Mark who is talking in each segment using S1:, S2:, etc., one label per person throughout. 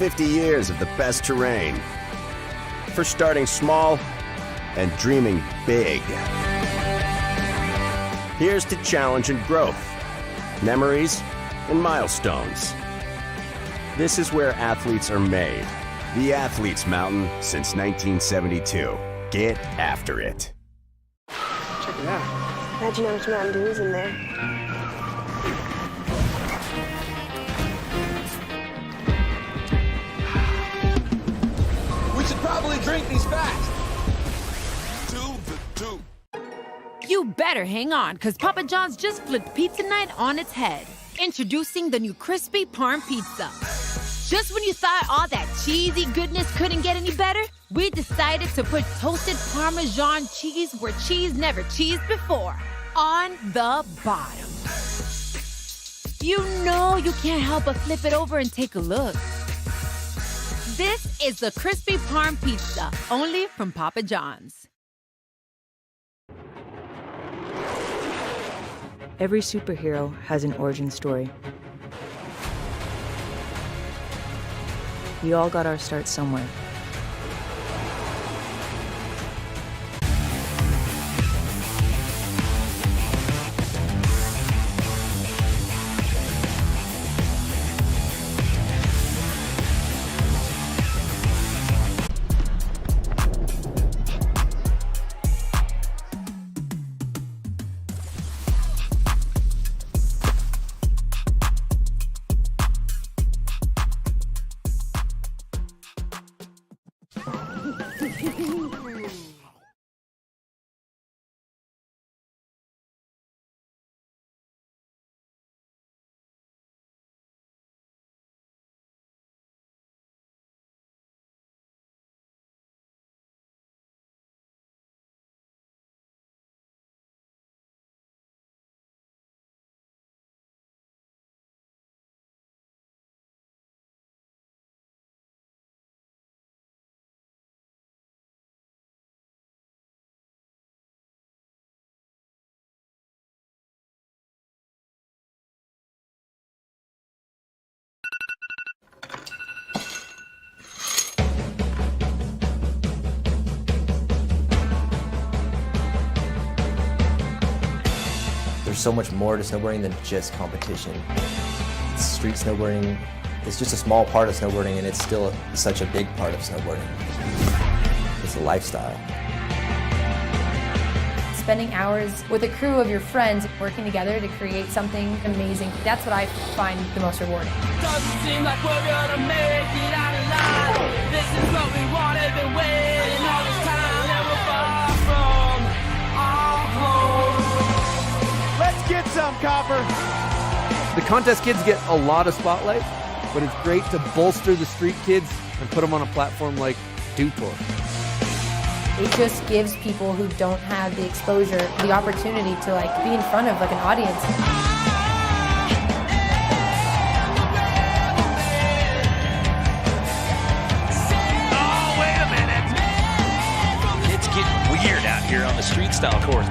S1: 50 years of the best terrain. For starting small and dreaming big. Here's to challenge and growth, memories and milestones. This is where athletes are made. The Athletes Mountain since 1972. Get after it.
S2: Check it out. Imagine how much Mountain Dew is in there.
S3: We should probably drink these fast.
S4: You better hang on, because Papa John's just flipped pizza night on its head. Introducing the new crispy Parm Pizza. Just when you thought all that cheesy goodness couldn't get any better, we decided to put toasted Parmesan cheese where cheese never cheesed before, on the bottom. You know you can't help but flip it over and take a look. This is the crispy Parm Pizza, only from Papa John's.
S5: Every superhero has an origin story. We all got our start somewhere.
S6: There's so much more to snowboarding than just competition. Street snowboarding is just a small part of snowboarding, and it's still such a big part of snowboarding. It's a lifestyle.
S7: Spending hours with a crew of your friends working together to create something amazing, that's what I find the most rewarding.
S8: Doesn't seem like we're gonna make it out alive. This is what we wanted, been waiting all this time, and we're far from our home.
S3: Let's get some, Copper.
S9: The contest kids get a lot of spotlight, but it's great to bolster the street kids and put them on a platform like Dew Tour.
S7: It just gives people who don't have the exposure the opportunity to be in front of an audience.
S8: Oh, wait a minute.
S10: It's getting weird out here on the Streetstyle course.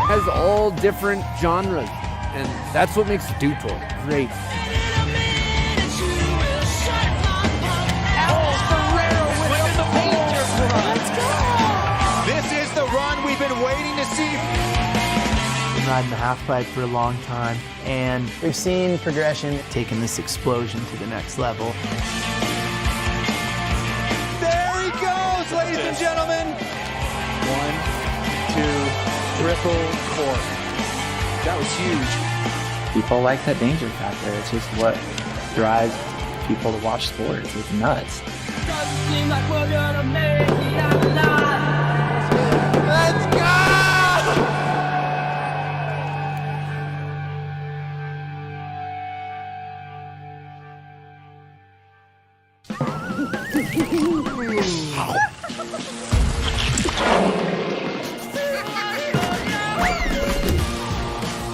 S9: Has all different genres, and that's what makes Dew Tour great.
S3: This is the run we've been waiting to see.
S11: Been riding the half pipe for a long time, and we've seen progression taking this explosion to the next level.
S3: There he goes, ladies and gentlemen.
S11: 1, 2, triple cork.
S3: That was huge.
S11: People like that danger factor. It's just what drives people to watch sports. It's nuts.
S8: Doesn't seem like we're gonna make it out alive.
S3: Let's go!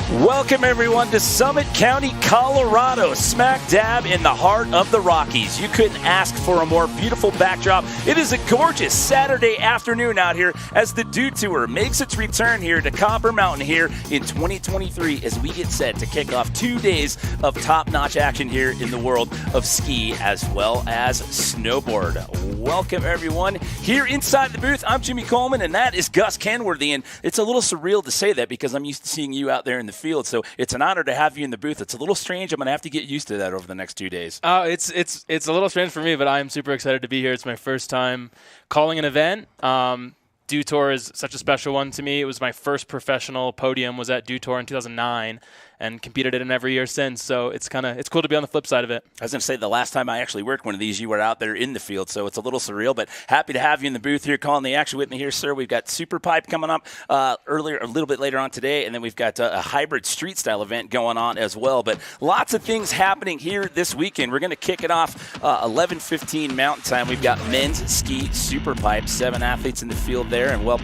S10: Welcome, everyone, to Summit County, Colorado, smack dab in the heart of the Rockies. You couldn't ask for a more beautiful backdrop. It is a gorgeous Saturday afternoon out here as the Dew Tour makes its return here to Copper Mountain here in 2023 as we get set to kick off 2 days of top-notch action here in the world of ski as well as snowboard. Welcome, everyone. Here inside the booth, I'm Jimmy Coleman, and that is Gus Kenworthy. And it's a little surreal to say that because I'm used to seeing you out there in the field, so it's an honor to have you in the booth. It's a little strange. I'm going to have to get used to that over the next 2 days.
S12: It's a little strange for me, but I'm super excited to be here. It's my first time calling an event. Dew Tour is such a special one to me. It was my first professional podium, was at Dew Tour in 2009, and competed in it every year since. So it's cool to be on the flip side of it.
S10: I was going to say, the last time I actually worked one of these, you were out there in the field, so it's a little surreal, but happy to have you in the booth here calling the action with me here, sir. We've got Superpipe coming up a little bit later on today, and then we've got a hybrid Streetstyle event going on as well. But lots of things happening here this weekend. We're going to kick it off 11:15 Mountain Time. We've got men's ski Superpipe, 7 athletes in the field there, and we'll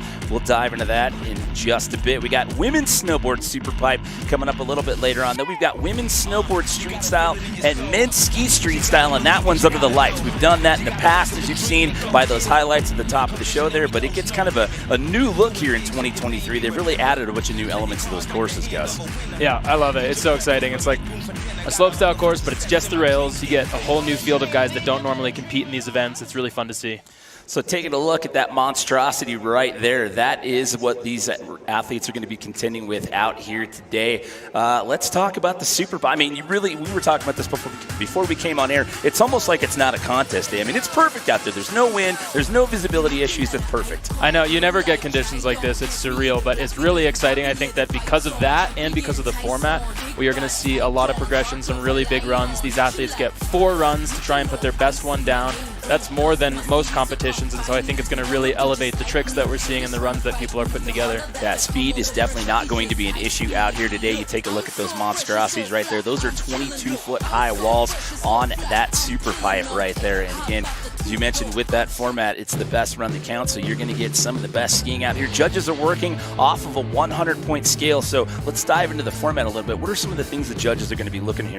S10: dive into that in just a bit. We got women's snowboard Superpipe coming up a little bit later on. Then we've got women's snowboard Streetstyle and men's ski Streetstyle, and that one's under the lights. We've done that in the past, as you've seen by those highlights at the top of the show there, but it gets kind of a new look here in 2023. They've really added a bunch of new elements to those courses, Gus.
S12: Yeah, I love it. It's so exciting. It's like a slopestyle course, but it's just the rails. You get a whole new field of guys that don't normally compete in these events. It's really fun to see.
S10: So taking a look at that monstrosity right there, that is what these athletes are going to be contending with out here today. Let's talk about the Superpipe. I mean, we were talking about this before we came on air. It's almost like it's not a contest day. I mean, it's perfect out there. There's no wind. There's no visibility issues. It's perfect.
S12: I know. You never get conditions like this. It's surreal, but it's really exciting. I think that because of that and because of the format, we are going to see a lot of progression, some really big runs. These athletes get 4 runs to try and put their best one down. That's more than most competitions, and so I think it's going to really elevate the tricks that we're seeing and the runs that people are putting together.
S10: Yeah, speed is definitely not going to be an issue out here today. You take a look at those monstrosities right there. Those are 22-foot high walls on that Superpipe right there. And again, as you mentioned, with that format, it's the best run that counts, so you're going to get some of the best skiing out here. Judges are working off of a 100-point scale, so let's dive into the format a little bit. What are some of the things the judges are going to be looking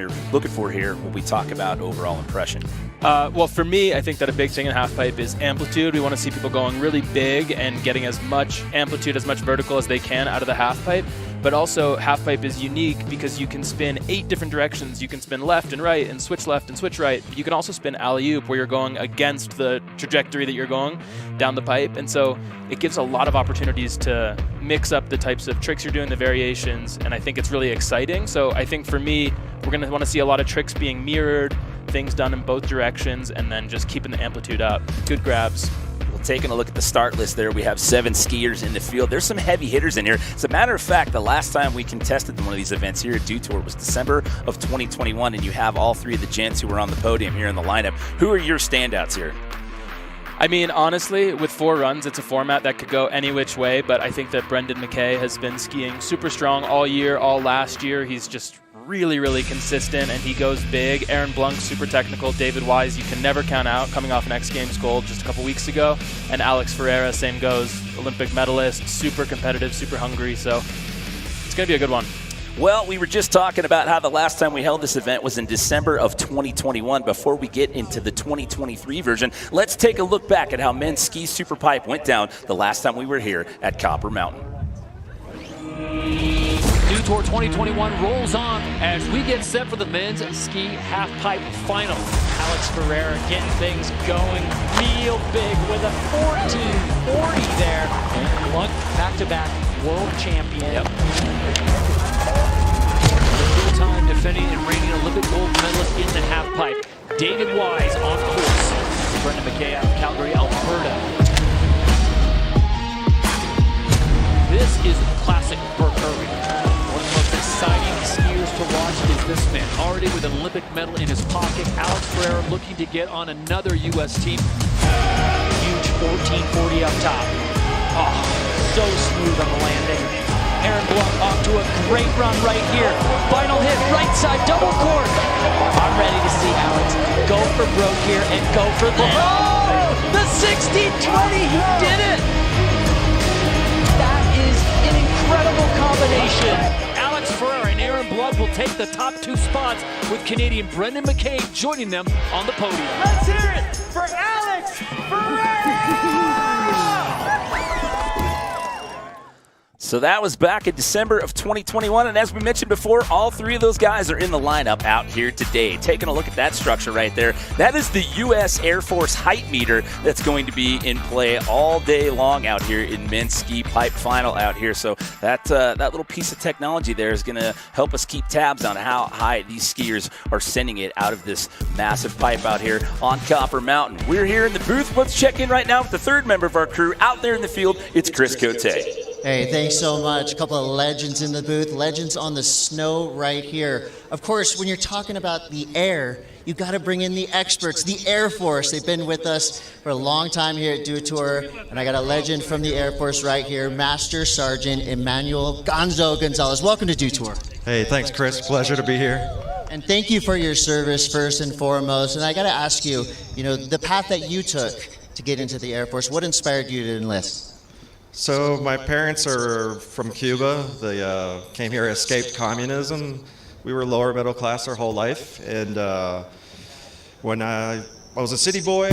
S10: for here when we talk about overall impression?
S12: Well, for me, I think that a big thing in halfpipe is amplitude. We want to see people going really big and getting as much amplitude, as much vertical as they can out of the halfpipe. But also, halfpipe is unique because you can spin 8 different directions. You can spin left and right and switch left and switch right. But you can also spin alley-oop where you're going against the trajectory that you're going down the pipe. And so it gives a lot of opportunities to mix up the types of tricks you're doing, the variations, and I think it's really exciting. So I think for me, we're going to want to see a lot of tricks being mirrored, things done in both directions, and then just keeping the amplitude up. Good grabs.
S10: Taking a look at the start list there, we have 7 skiers in the field. There's some heavy hitters in here. As a matter of fact, the last time we contested one of these events here at Dew Tour was December of 2021, and you have all 3 of the gents who were on the podium here in the lineup. Who are your standouts here?
S12: I mean, honestly, with 4 runs, it's a format that could go any which way, but I think that Brendan McKay has been skiing super strong all year, all last year. He's just really, really consistent, and he goes big. Aaron Blunk, super technical. David Wise, you can never count out, coming off an X Games gold just a couple weeks ago. And Alex Ferreira, same goes. Olympic medalist, super competitive, super hungry. So it's going to be a good one.
S10: Well, we were just talking about how the last time we held this event was in December of 2021. Before we get into the 2023 version, let's take a look back at how men's ski Superpipe went down the last time we were here at Copper Mountain.
S13: Dew Tour 2021 rolls on as we get set for the men's ski halfpipe final. Alex Ferreira getting things going real big with a 1440 there. And Blunk back-to-back world champion.
S10: Yep.
S13: Full-time defending and reigning Olympic gold medalist in the halfpipe. David Wise on course. Brendan McKay out of Calgary, Alberta. This is classic Burke Irving. One of the most exciting skiers to watch is this man. Already with an Olympic medal in his pocket. Alex Ferreira looking to get on another U.S. team. Huge 1440 up top. Oh, so smooth on the landing. Aaron Blunk off to a great run right here. Final hit, right side, double cord. I'm ready to see Alex go for broke here and go for the... Oh! The 60-20, he did it! That is an incredible combination. Alex Ferreira blood will take the top 2 spots, with Canadian Brendan McCabe joining them on the podium.
S8: Let's hear it for Alex Ferreira!
S10: So that was back in December of 2021, and as we mentioned before, all 3 of those guys are in the lineup out here today. Taking a look at that structure right there, that is the U.S. Air Force height meter that's going to be in play all day long out here in men's ski pipe final out here. So that little piece of technology there is going to help us keep tabs on how high these skiers are sending it out of this massive pipe out here on Copper Mountain. We're here in the booth. Let's check in right now with the 3rd member of our crew out there in the field. It's Chris Cote.
S14: Hey, thanks so much. A couple of legends in the booth, legends on the snow right here. Of course, when you're talking about the air, you got to bring in the experts, the Air Force. They've been with us for a long time here at Do Tour, and I got a legend from the Air Force right here, Master Sergeant Emmanuel Gonzo Gonzalez. Welcome to Do Tour.
S15: Hey, thanks, Chris. Pleasure to be here.
S14: And thank you for your service first and foremost. And I got to ask you, the path that you took to get into the Air Force, what inspired you to enlist?
S15: So my parents are from Cuba. They came here, escaped communism. We were lower middle class our whole life. And when I was a city boy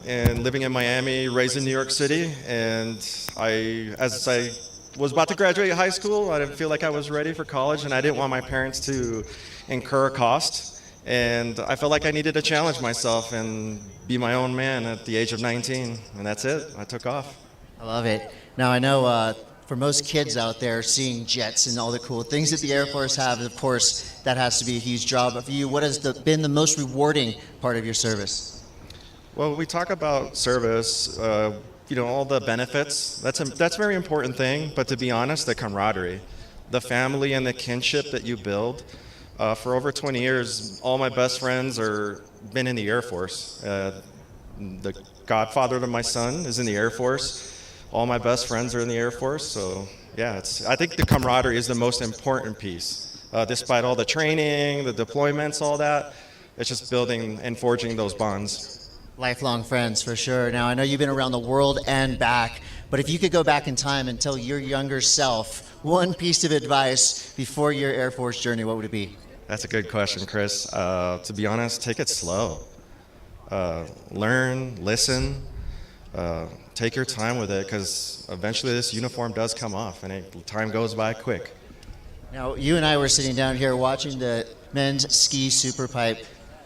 S15: and living in Miami, raised in New York City, and as I was about to graduate high school, I didn't feel like I was ready for college, and I didn't want my parents to incur a cost. And I felt like I needed to challenge myself and be my own man at the age of 19, and that's it. I took off.
S14: I love it. Now, I know for most kids out there, seeing jets and all the cool things that the Air Force have, of course, that has to be a huge job. For you, what has been the most rewarding part of your service?
S15: Well, we talk about service, all the benefits. That's a very important thing, but to be honest, the camaraderie, the family and the kinship that you build. For over 20 years, all my best friends been in the Air Force. The godfather to my son is in the Air Force. All my best friends are in the Air Force, so yeah, I think the camaraderie is the most important piece. Despite all the training, the deployments, all that, it's just building and forging those bonds.
S14: Lifelong friends, for sure. Now, I know you've been around the world and back, but if you could go back in time and tell your younger self one piece of advice before your Air Force journey, what would it be?
S15: That's a good question, Chris. To be honest, take it slow. Learn, listen. Take your time with it, because eventually this uniform does come off, and time goes by quick.
S14: Now, you and I were sitting down here watching the men's ski Superpipe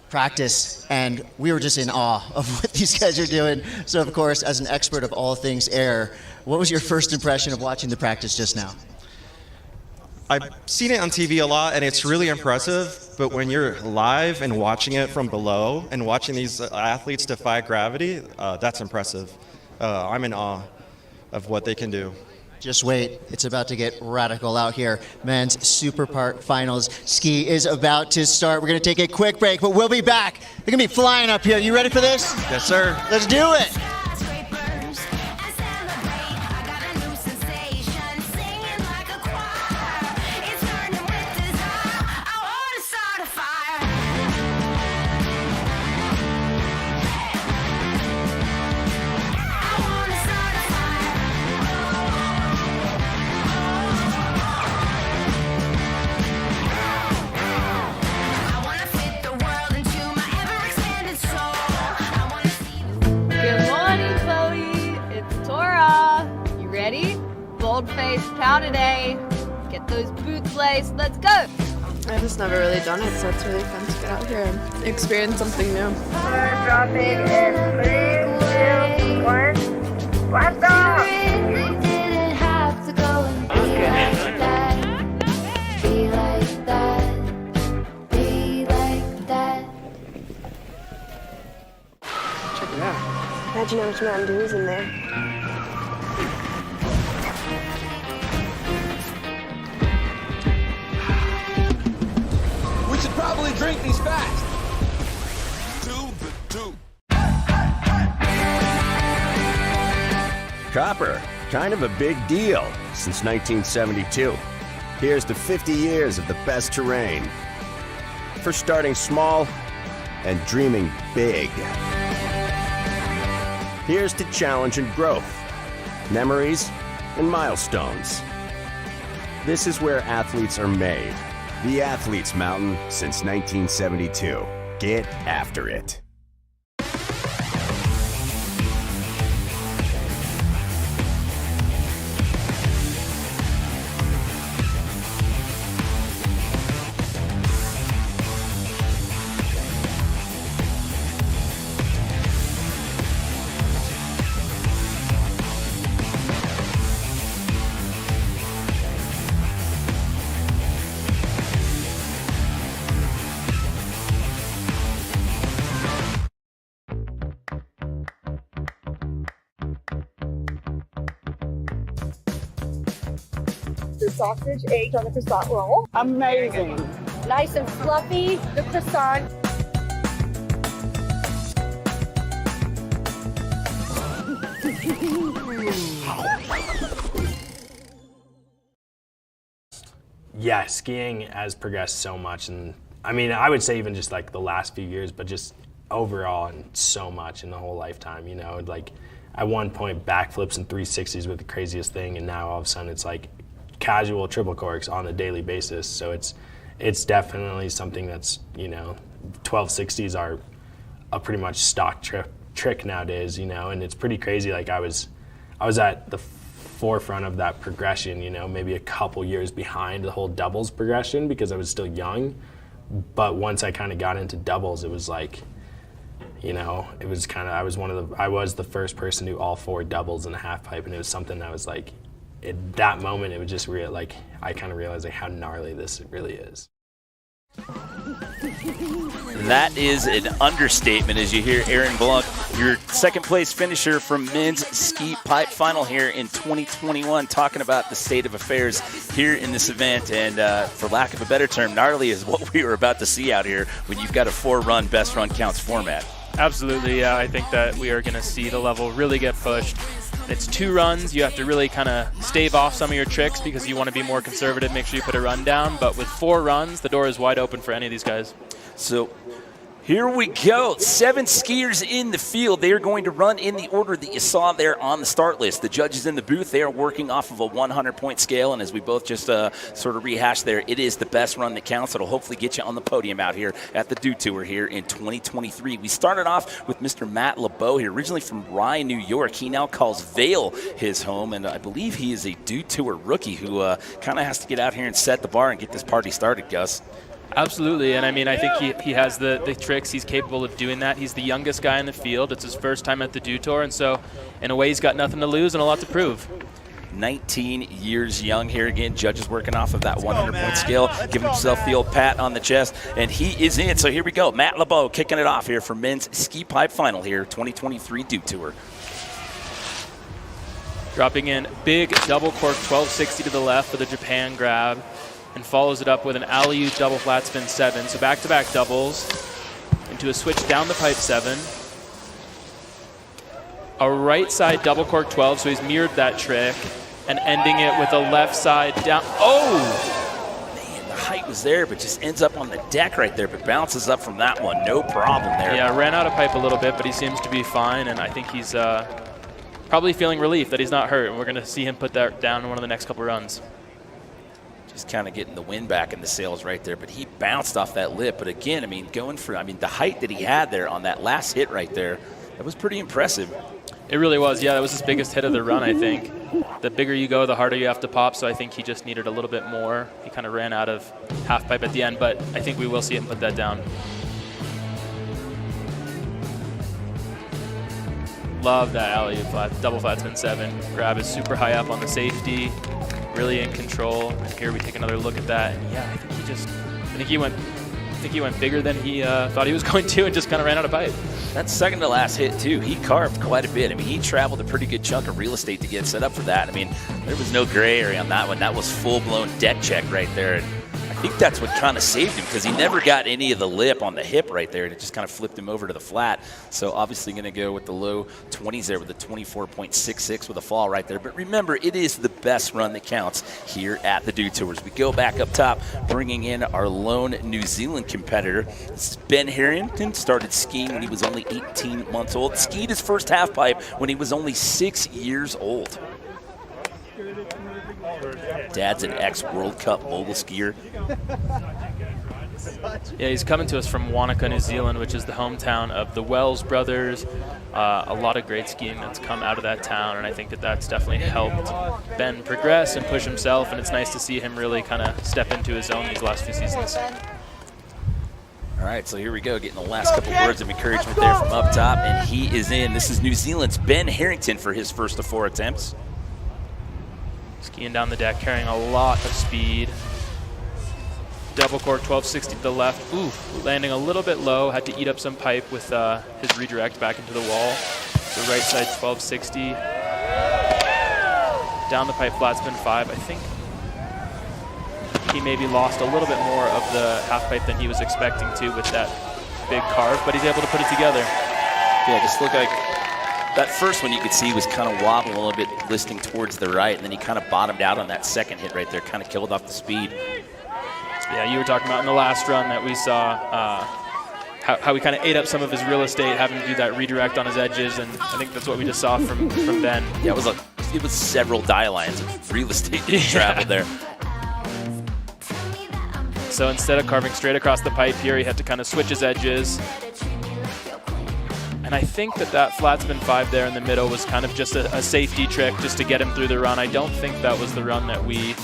S14: practice, and we were just in awe of what these guys are doing. So, of course, as an expert of all things air, what was your first impression of watching the practice just now?
S15: I've seen it on TV a lot, and it's really impressive, but when you're live and watching it from below and watching these athletes defy gravity, that's impressive. I'm in awe of what they can do.
S14: Just wait, it's about to get radical out here. Men's Superpipe Finals ski is about to start. We're going to take a quick break, but we'll be back. They're going to be flying up here. You ready for this?
S15: Yes, sir.
S14: Let's do it.
S16: Face pow today. Get those boots laced. Let's go.
S2: I've just never really done it, so it's really fun to get out here and experience something new.
S17: Dropping in 3, 2, 1. Blast off! Didn't have to go and be like that. Be like that.
S2: Check it out. Imagine how much Mountain Dew is in there.
S3: We should probably drink these fast.
S1: Copper, kind of a big deal since 1972. Here's to 50 years of the best terrain. For starting small and dreaming big. Here's to challenge and growth, memories and milestones. This is where athletes are made. The Athletes Mountain since 1972. Get after it.
S18: The sausage, egg on the croissant roll. Amazing.
S7: Nice and fluffy, the croissant.
S19: Yeah, skiing has progressed so much, and I mean, I would say even just like the last few years, but just overall and so much in the whole lifetime, you know, like at one point backflips and 360s were the craziest thing, and now all of a sudden it's like casual triple corks on a daily basis. So it's definitely something that's, you know, 1260s are a pretty much stock trick nowadays, you know, and it's pretty crazy. Like I was at the forefront of that progression, you know, maybe a couple years behind the whole doubles progression because I was still young. But once I kind of got into doubles, it was like, you know, it was kind of, I was the first person to do all 4 doubles in a half pipe, and it was something that was like, at that moment, it was just real, like, I kind of realized like how gnarly this really is.
S10: That is an understatement as you hear Aaron Blanc, your second place finisher from men's ski pipe final here in 2021, talking about the state of affairs here in this event. And for lack of a better term, gnarly is what we were about to see out here when you've got a 4-run best run counts format.
S12: Absolutely, yeah. I think that we are going to see the level really get pushed. It's 2 runs. You have to really kind of stave off some of your tricks because you want to be more conservative, make sure you put a run down. But with 4 runs, the door is wide open for any of these guys.
S10: So here we go. 7 skiers in the field. They are going to run in the order that you saw there on the start list. The judges in the booth, they are working off of a 100-point scale. And as we both just sort of rehashed there, it is the best run that counts. It'll hopefully get you on the podium out here at the Dew Tour here in 2023. We started off with Mr. Matt LeBeau here, originally from Rye, New York. He now calls Vail his home, and I believe he is a Dew Tour rookie who kind of has to get out here and set the bar and get this party started, Gus.
S12: Absolutely, and I mean, I think he has the tricks. He's capable of doing that. He's the youngest guy in the field. It's his first time at the Dew Tour, and so in a way he's got nothing to lose and a lot to prove.
S10: 19 years young here again. Judges working off of that 100-point scale, giving himself the old pat on the chest, and he is in. So here we go. Matt LeBeau kicking it off here for men's ski pipe final here, 2023 Dew Tour.
S12: Dropping in big double cork 1260 to the left for the Japan grab, and follows it up with an alley-oop double flat spin 7. So back-to-back doubles into a switch down the pipe 7. A right side double cork 12, so he's mirrored that trick, and ending it with a left side down. Oh!
S10: Man, the height was there, but just ends up on the deck right there, but bounces up from that one. No problem there.
S12: Yeah, ran out of pipe a little bit, but he seems to be fine, and I think he's probably feeling relief that he's not hurt, and we're going to see him put that down in one of the next couple runs.
S10: Just kind of getting the wind back in the sails right there, but he bounced off that lip. But again, I mean, the height that he had there on that last hit right there, that was pretty impressive.
S12: It really was, yeah. That was his biggest hit of the run, I think. The bigger you go, the harder you have to pop, so I think he just needed a little bit more. He kind of ran out of half pipe at the end, but I think we will see him put that down. Love that alley-oop flat, double flat spin 7. Grab is super high up on the safety, really in control. And here we take another look at that. And yeah, I think he went bigger than he thought he was going to, and just kind of ran out of pipe.
S10: That second to last hit too, he carved quite a bit. I mean, he traveled a pretty good chunk of real estate to get set up for that. I mean, there was no gray area on that one. That was full-blown deck check right there. And I think that's what kind of saved him, because he never got any of the lip on the hip right there, and it just kind of flipped him over to the flat. So obviously going to go with the low 20s there with a 24.66 with a fall right there. But remember, it is the best run that counts here at the Dew Tours. We go back up top, bringing in our lone New Zealand competitor. This is Ben Harrington. Started skiing when he was only 18 months old. Skied his first half pipe when he was only 6 years old. Dad's an ex-World Cup mogul skier.
S12: Yeah, he's coming to us from Wanaka, New Zealand, which is the hometown of the Wells brothers. A lot of great skiing that's come out of that town, and I think that that's definitely helped Ben progress and push himself, and it's nice to see him really kind of step into his own these last few seasons.
S10: All right, so here we go, getting the last couple words of encouragement there from up top, and he is in. This is New Zealand's Ben Harrington for his first of 4 attempts.
S12: Skiing down the deck, carrying a lot of speed. Double cork 1260 to the left. Ooh, landing a little bit low. Had to eat up some pipe with his redirect back into the wall. The right side 1260. Down the pipe flat spin 5. I think he maybe lost a little bit more of the half pipe than he was expecting to with that big carve, but he's able to put it together.
S10: Yeah, just looked like that first one you could see was kind of wobbling a little bit, listing towards the right, and then he kind of bottomed out on that second hit right there, kind of killed off the speed.
S12: Yeah, you were talking about in the last run that we saw how he kind of ate up some of his real estate, having to do that redirect on his edges, and I think that's what we just saw from Ben.
S10: Yeah, it was several die lines of real estate being traveled there.
S12: So instead of carving straight across the pipe here, he had to kind of switch his edges. And I think that flat spin 5 there in the middle was kind of just a safety trick just to get him through the run. I don't think that was the run that we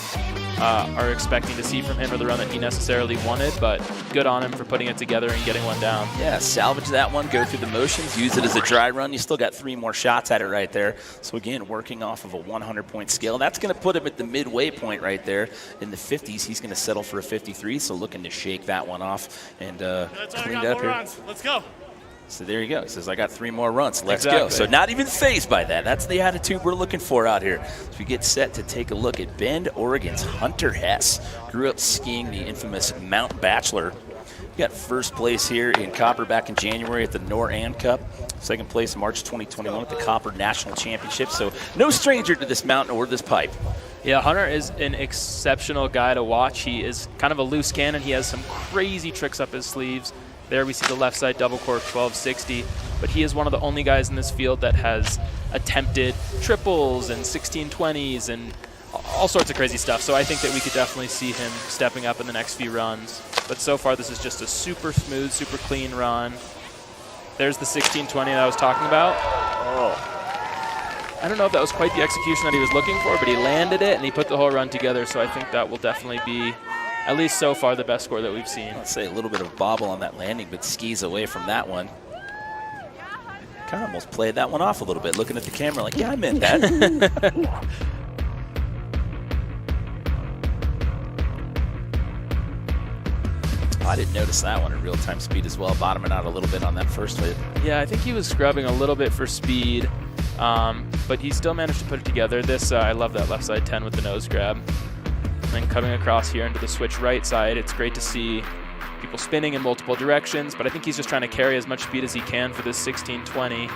S12: are expecting to see from him, or the run that he necessarily wanted, but good on him for putting it together and getting one down.
S10: Yeah, salvage that one, go through the motions, use it as a dry run. You still got 3 more shots at it right there. So again, working off of a 100-point scale. That's going to put him at the midway point right there. In the 50s, he's going to settle for a 53, so looking to shake that one off and clean it up here.
S20: Let's go.
S10: So there you go. He says, I got 3 more runs. Let's go. So not even phased by that. That's the attitude we're looking for out here. So we get set to take a look at Bend, Oregon's Hunter Hess. Grew up skiing the infamous Mount Bachelor. Got first place here in Copper back in January at the Nor-An Cup. Second place in March 2021 at the Copper National Championship. So no stranger to this mountain or this pipe.
S12: Yeah, Hunter is an exceptional guy to watch. He is kind of a loose cannon. He has some crazy tricks up his sleeves. There we see the left side double cork 1260, but he is one of the only guys in this field that has attempted triples and 1620s and all sorts of crazy stuff. So I think that we could definitely see him stepping up in the next few runs. But so far this is just a super smooth, super clean run. There's the 1620 that I was talking about. I don't know if that was quite the execution that he was looking for, but he landed it and he put the whole run together. So I think that will definitely be, at least so far, the best score that we've seen.
S10: I'd say a little bit of bobble on that landing, but skis away from that one. Kind of almost played that one off a little bit, looking at the camera like, yeah, I meant that. I didn't notice that one at real-time speed as well, bottoming out a little bit on that first hit.
S12: Yeah, I think he was scrubbing a little bit for speed, but he still managed to put it together. This, I love that left side 10 with the nose grab. And then coming across here into the switch right side, it's great to see people spinning in multiple directions, but I think he's just trying to carry as much speed as he can for this 1620.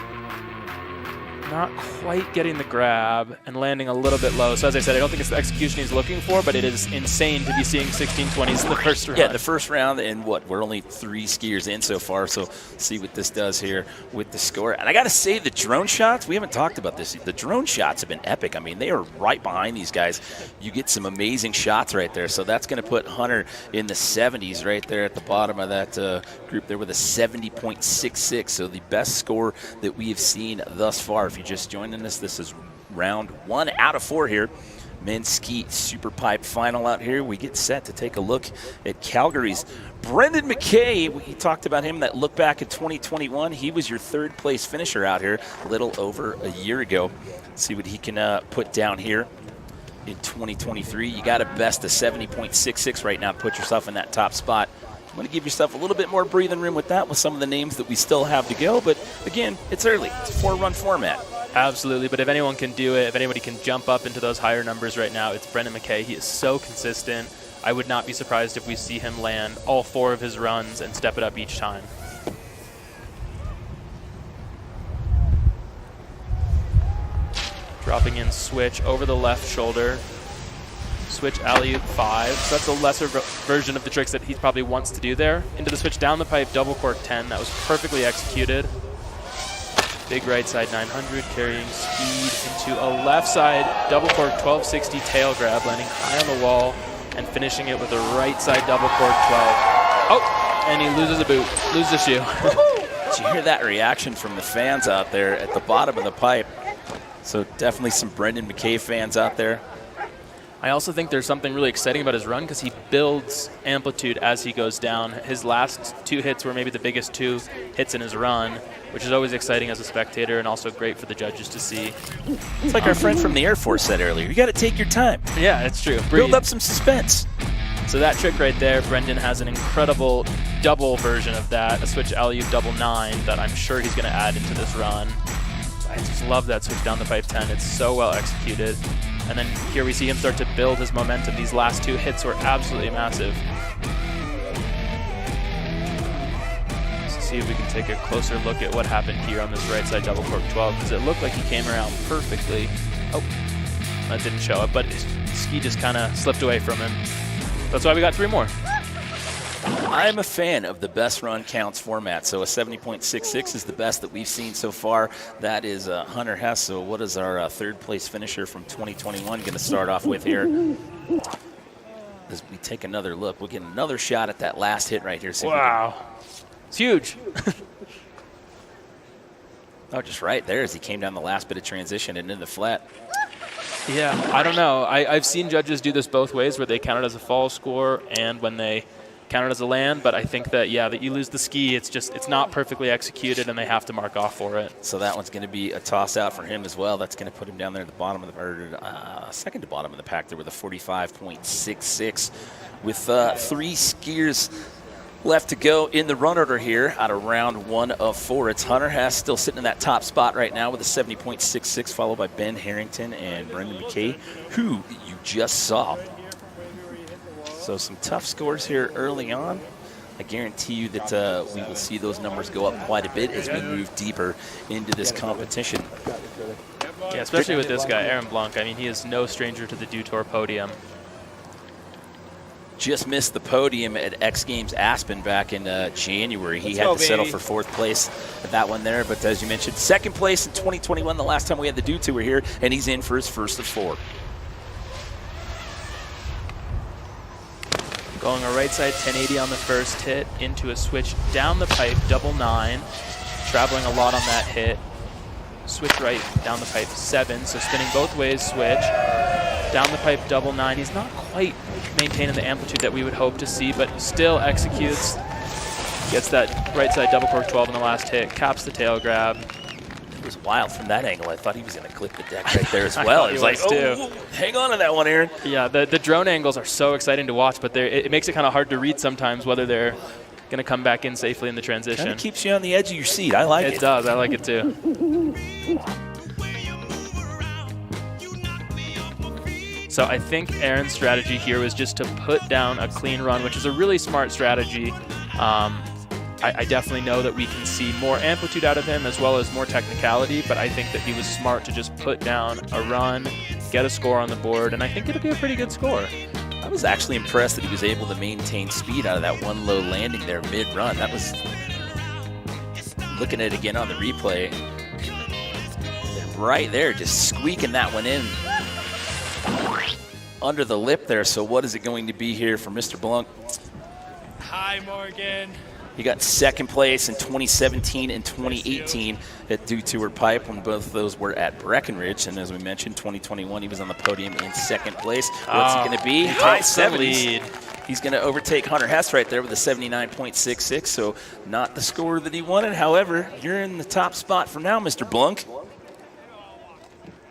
S12: Not quite getting the grab and landing a little bit low. So as I said, I don't think it's the execution he's looking for, but it is insane to be seeing 1620s in the first round.
S10: Yeah, the first round, and we're only 3 skiers in so far, so see what this does here with the score. And I got to say, the drone shots, we haven't talked about this. The drone shots have been epic. I mean, they are right behind these guys. You get some amazing shots right there. So that's going to put Hunter in the 70s right there at the bottom of that group there with a 70.66. So the best score that we have seen thus far. If you're just joining us, this is round 1 out of 4 here. Men's ski Superpipe final out here. We get set to take a look at Calgary's Brendan McKay. We talked about him, that look back at 2021. He was your 3rd place finisher out here a little over a year ago. Let's see what he can put down here in 2023. You got to best a 70.66 right now to put yourself in that top spot. I'm going to give yourself a little bit more breathing room with that, with some of the names that we still have to go. But again, it's early. It's a 4-run format.
S12: Absolutely, but if anyone can do it, if anybody can jump up into those higher numbers right now, it's Brendan McKay. He is so consistent. I would not be surprised if we see him land all 4 of his runs and step it up each time. Dropping in switch over the left shoulder. Switch alley-oop 5. So that's a lesser version of the tricks that he probably wants to do there. Into the switch down the pipe, double cork 10. That was perfectly executed. Big right side 900, carrying speed into a left side double cork 1260 tail grab, landing high on the wall and finishing it with a right side double cork 12. Oh, and he loses a boot, loses a shoe.
S10: Did you hear that reaction from the fans out there at the bottom of the pipe? So definitely some Brendan McKay fans out there.
S12: I also think there's something really exciting about his run because he builds amplitude as he goes down. His last 2 hits were maybe the biggest 2 hits in his run, which is always exciting as a spectator and also great for the judges to see.
S10: It's like our friend from the Air Force said earlier. You got to take your time.
S12: Yeah, it's true.
S10: Build up some suspense.
S12: So that trick right there, Brendan has an incredible double version of that, a switch alley-oop double 9 that I'm sure he's going to add into this run. I just love that switch down the pipe 10. It's so well executed. And then here we see him start to build his momentum. These last 2 hits were absolutely massive. Let's see if we can take a closer look at what happened here on this right side double cork 12, because it looked like he came around perfectly. Oh, that didn't show up, but his ski just kind of slipped away from him. That's why we got 3 more.
S10: I'm a fan of the best run counts format, so a 70.66 is the best that we've seen so far. That is Hunter Hess. So what is our third place finisher from 2021 going to start off with here? As we take another look, we'll get another shot at that last hit right here.
S12: Wow, it's huge.
S10: Oh, just right there as he came down the last bit of transition and in the flat.
S12: Yeah, I don't know. I've seen judges do this both ways, where they count it as a fall score and when they count it as a land, but I think that, yeah, that you lose the ski, it's not perfectly executed and they have to mark off for it.
S10: So that one's going to be a toss out for him as well. That's going to put him down there at the bottom of the, or second to bottom of the pack there with a 45.66 with 3 skiers left to go in the run order here out of round 1 of 4. It's Hunter Hess still sitting in that top spot right now with a 70.66, followed by Ben Harrington and Brendan McKay, who you just saw. So some tough scores here early on. I guarantee you that we will see those numbers go up quite a bit as we move deeper into this competition.
S12: Yeah, especially with this guy, Aaron Blanc. I mean, he is no stranger to the Dew Tour podium.
S10: Just missed the podium at X Games Aspen back in January. He had to settle for 4th place at that one there. But as you mentioned, 2nd place in 2021, the last time we had the Dew Tour here, and he's in for his first of 4.
S12: Going a right side 1080 on the first hit into a switch down the pipe, double 9. Traveling a lot on that hit. Switch right down the pipe 7, so spinning both ways, switch. Down the pipe double 9. He's not quite maintaining the amplitude that we would hope to see, but still executes. Gets that right side double cork 12 in the last hit, caps the tail grab.
S10: It was wild from that angle. I thought he was going to clip the deck right there as well. It was like, oh, hang on to that one, Aaron.
S12: Yeah, the drone angles are so exciting to watch, but it makes it kind of hard to read sometimes whether they're going to come back in safely in the transition.
S10: Kind of keeps you on the edge of your seat. I like it.
S12: It does. I like it too. So I think Aaron's strategy here was just to put down a clean run, which is a really smart strategy. I definitely know that we can see more amplitude out of him as well as more technicality, but I think that he was smart to just put down a run, get a score on the board, and I think it'll be a pretty good score.
S10: I was actually impressed that he was able to maintain speed out of that one low landing there mid-run. That was, looking at it again on the replay, right there, just squeaking that one in under the lip there. So what is it going to be here for Mr. Blanc?
S12: Hi, Morgan.
S10: He got 2nd place in 2017 and 2018 at Dew Tour Pipe when both of those were at Breckenridge. And as we mentioned, 2021, he was on the podium in 2nd place. What's he going to be? High 70s. He's going to overtake Hunter Hess right there with a 79.66, so not the score that he wanted. However, you're in the top spot for now, Mr. Blanc.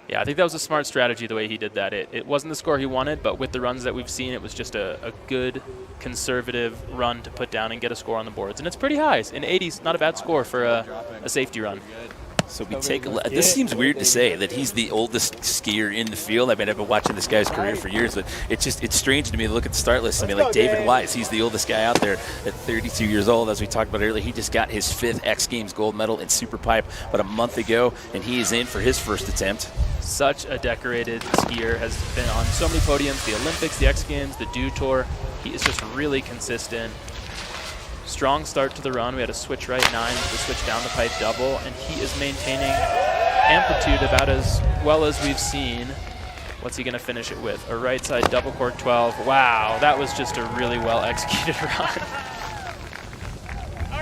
S12: Yeah, I think that was a smart strategy the way he did that. It wasn't the score he wanted, but with the runs that we've seen, it was just a good, conservative run to put down and get a score on the boards. And it's pretty high. In 80s, not a bad score for a safety run.
S10: So we take a look. This seems weird to say that he's the oldest skier in the field. I mean, I've been watching this guy's career for years, but it's strange to me to look at the start list. I mean, like David Wise, he's the oldest guy out there at 32 years old. As we talked about earlier, he just got his 5th X Games gold medal in Superpipe about a month ago, and he is in for his first attempt.
S12: Such a decorated skier, has been on so many podiums, the Olympics, the X Games, the Dew Tour. He is just really consistent. Strong start to the run. We had a switch right 9 with a switch down the pipe double, and he is maintaining amplitude about as well as we've seen. What's he going to finish it with? A right side double cork 12. Wow, that was just a really well executed run.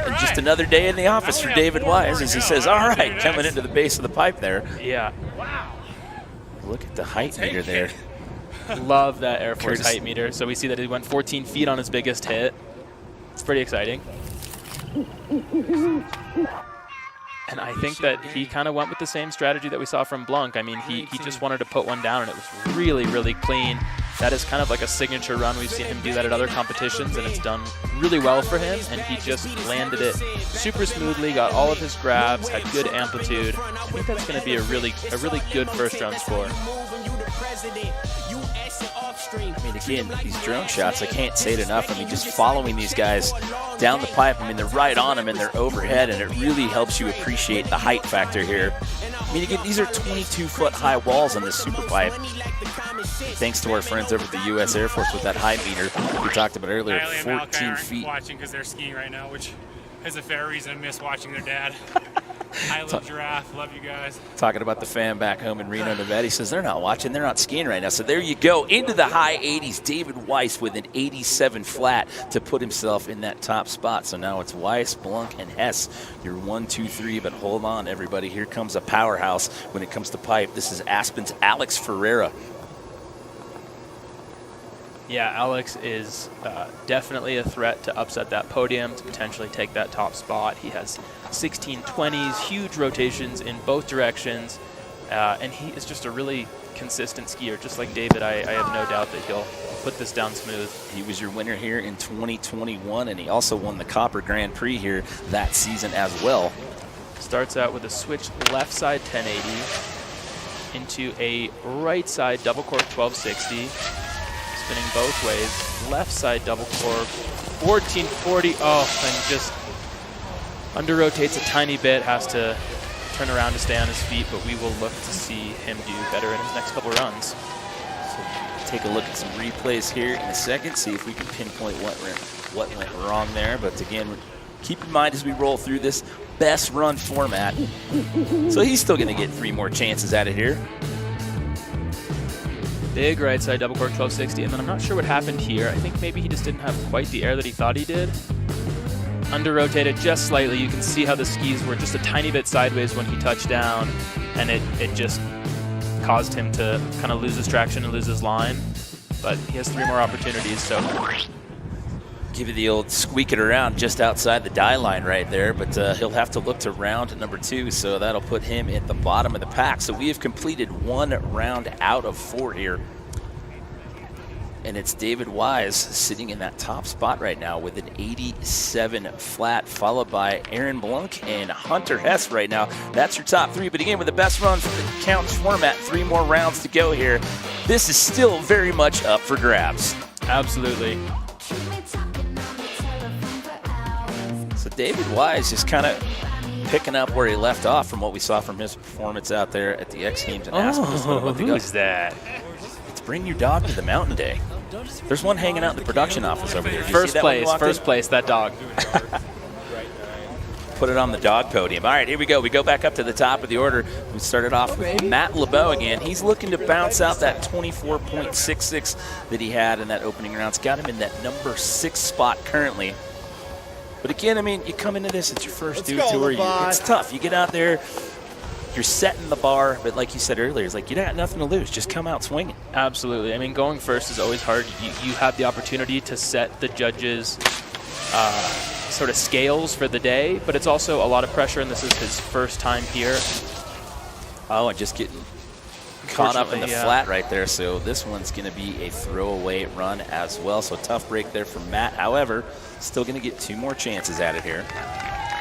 S10: And just another day in the office for David Wise as he says, all right, coming into the base of the pipe there.
S12: Yeah.
S10: Look at the height meter there.
S12: Love that Air Force height meter. So we see that he went 14 feet on his biggest hit. It's pretty exciting. And I think that he kind of went with the same strategy that we saw from Blunk. I mean, he just wanted to put one down, and it was really, really clean. That is kind of like a signature run. We've seen him do that at other competitions, and it's done really well for him. And he just landed it super smoothly, got all of his grabs, had good amplitude. I think that's going to be a really good first round score.
S10: I mean, again, these drone shots, I can't say it enough. I mean, just following these guys down the pipe, I mean, they're right on them and they're overhead, and it really helps you appreciate the height factor here. I mean, again, these are 22-foot high walls on this Superpipe. Thanks to our friends over at the U.S. Air Force with that height meter we talked about earlier, 14 feet.
S20: Watching because they're skiing right now, which is a fair reason to miss watching their dad. I love Giraffe. Love you guys.
S10: Talking about the fan back home in Reno, Nevada. He says they're not watching. They're not skiing right now. So there you go. Into the high 80s. David Weiss with an 87 flat to put himself in that top spot. So now it's Weiss, Blunk, and Hess. Your 1, 2, 3. But hold on, everybody. Here comes a powerhouse when it comes to pipe. This is Aspen's Alex Ferreira.
S12: Yeah, Alex is definitely a threat to upset that podium, to potentially take that top spot. He has 1620s, huge rotations in both directions, and he is just a really consistent skier. Just like David, I have no doubt that he'll put this down smooth. He was your winner here in 2021, and he also won the Copper Grand Prix here that season as well. Starts out with a switch left side 1080 into a right side double cork 1260. Spinning both ways, left side double cork, 1440, and just under rotates a tiny bit, has to turn around to stay on his feet, but we will look to see him do better in his next couple runs.
S10: So take a look at some replays here in a second, see if we can pinpoint what went wrong there. But again, keep in mind as we roll through this best run format, so he's still going to get 3 more chances at it here.
S12: Big right side double cork 1260, and then I'm not sure what happened here. I think maybe he just didn't have quite the air that he thought he did. Under rotated just slightly. You can see how the skis were just a tiny bit sideways when he touched down, and it just caused him to kind of lose his traction and lose his line. But he has 3 more opportunities, so.
S10: Give you the old squeak it around just outside the die line right there, but he'll have to look to round number 2, so that'll put him at the bottom of the pack. So we have completed 1 round out of 4 here. And it's David Wise sitting in that top spot right now with an 87 flat, followed by Aaron Blunk and Hunter Hess right now. That's your top 3, but again, with the best run for the counts format, 3 more rounds to go here. This is still very much up for grabs.
S12: Absolutely.
S10: So David Wise just kind of picking up where he left off from what we saw from his performance out there at the X Games in Aspen.
S12: Who's that?
S10: It's Bring Your Dog to the Mountain Day. There's one hanging out in the production office over there.
S12: First place, that dog.
S10: Put it on the dog podium. All right, here we go. We go back up to the top of the order. We started off with Matt LeBeau again. He's looking to bounce out that 24.66 that he had in that opening round. It's got him in that number 6 spot currently. But again, I mean, you come into this, it's your first Dude Tour. It's tough. You get out there, you're setting the bar, but like you said earlier, it's like you got nothing to lose. Just come out swinging.
S12: Absolutely. I mean, going first is always hard. You have the opportunity to set the judges' sort of scales for the day, but it's also a lot of pressure, and this is his first time here.
S10: Oh, and just getting caught up in the flat right there, so this one's going to be a throwaway run as well. So tough break there for Matt. However, still going to get 2 more chances at it here.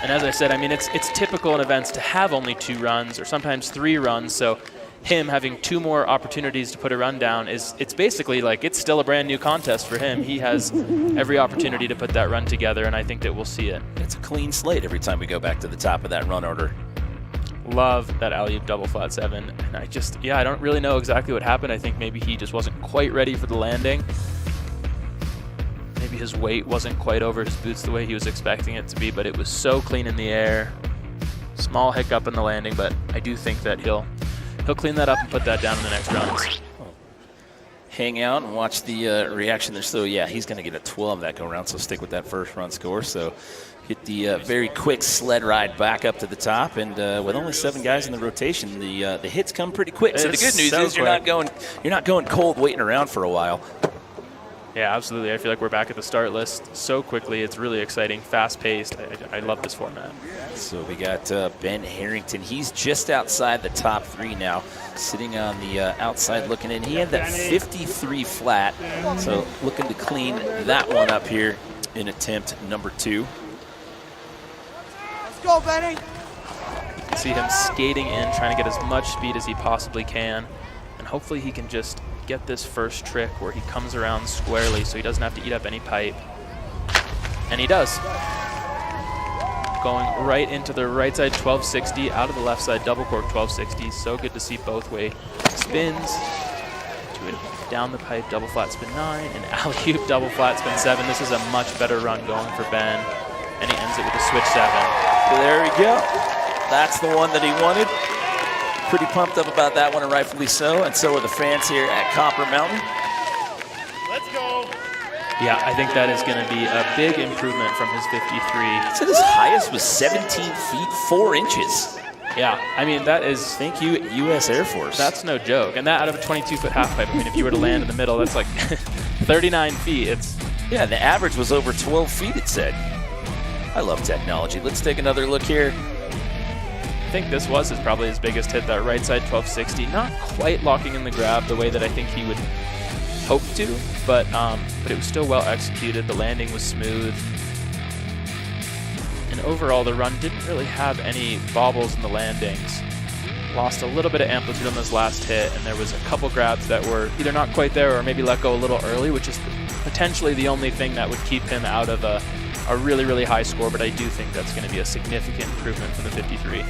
S12: And as I said, I mean, it's typical in events to have only 2 runs or sometimes 3 runs. So him having 2 more opportunities to put a run down it's basically like it's still a brand new contest for him. He has every opportunity to put that run together, and I think that we'll see it.
S10: It's a clean slate every time we go back to the top of that run order.
S12: Love that alley-oop double flat 7. And I don't really know exactly what happened. I think maybe he just wasn't quite ready for the landing. Maybe his weight wasn't quite over his boots the way he was expecting it to be, but it was so clean in the air. Small hiccup in the landing, but I do think that he'll clean that up and put that down in the next runs.
S10: Hang out and watch the reaction there. So, yeah, he's going to get a 12 that go around, so stick with that first run score. So hit the very quick sled ride back up to the top, and with only 7 guys in the rotation, the hits come pretty quick. So the good news is you're not going cold waiting around for a while.
S12: Yeah, absolutely. I feel like we're back at the start list so quickly. It's really exciting, fast-paced. I love this format.
S10: So we got Ben Harrington. He's just outside the top 3 now, sitting on the outside looking in. He had that 53 flat, so looking to clean that one up here in attempt number 2.
S8: Let's go, Benny.
S12: You can see him skating in, trying to get as much speed as he possibly can, and hopefully he can just get this first trick where he comes around squarely so he doesn't have to eat up any pipe. And he does. Going right into the right side 1260, out of the left side double cork 1260. So good to see both way spins. To it down the pipe, double flat spin 9, and alley-oop double flat spin 7. This is a much better run going for Ben. And he ends it with a switch 7.
S10: So there we go. That's the one that he wanted. Pretty pumped up about that one, and rightfully so, and so are the fans here at Copper Mountain.
S8: Let's go.
S12: Yeah, I think that is going to be a big improvement from his 53.
S10: So his highest was 17 feet 4 inches.
S12: Yeah, I mean, that is...
S10: Thank you, U.S. Air Force.
S12: That's no joke. And that out of a 22-foot half pipe, I mean, if you were to land in the middle, that's like 39 feet. It's...
S10: Yeah, the average was over 12 feet, it said. I love technology. Let's take another look here.
S12: I think this was probably his biggest hit, that right side 1260. Not quite locking in the grab the way that I think he would hope to, but it was still well executed. The landing was smooth. And overall, the run didn't really have any bobbles in the landings. Lost a little bit of amplitude on this last hit, and there was a couple grabs that were either not quite there or maybe let go a little early, which is potentially the only thing that would keep him out of a really, really high score, but I do think that's going to be a significant improvement from the 53.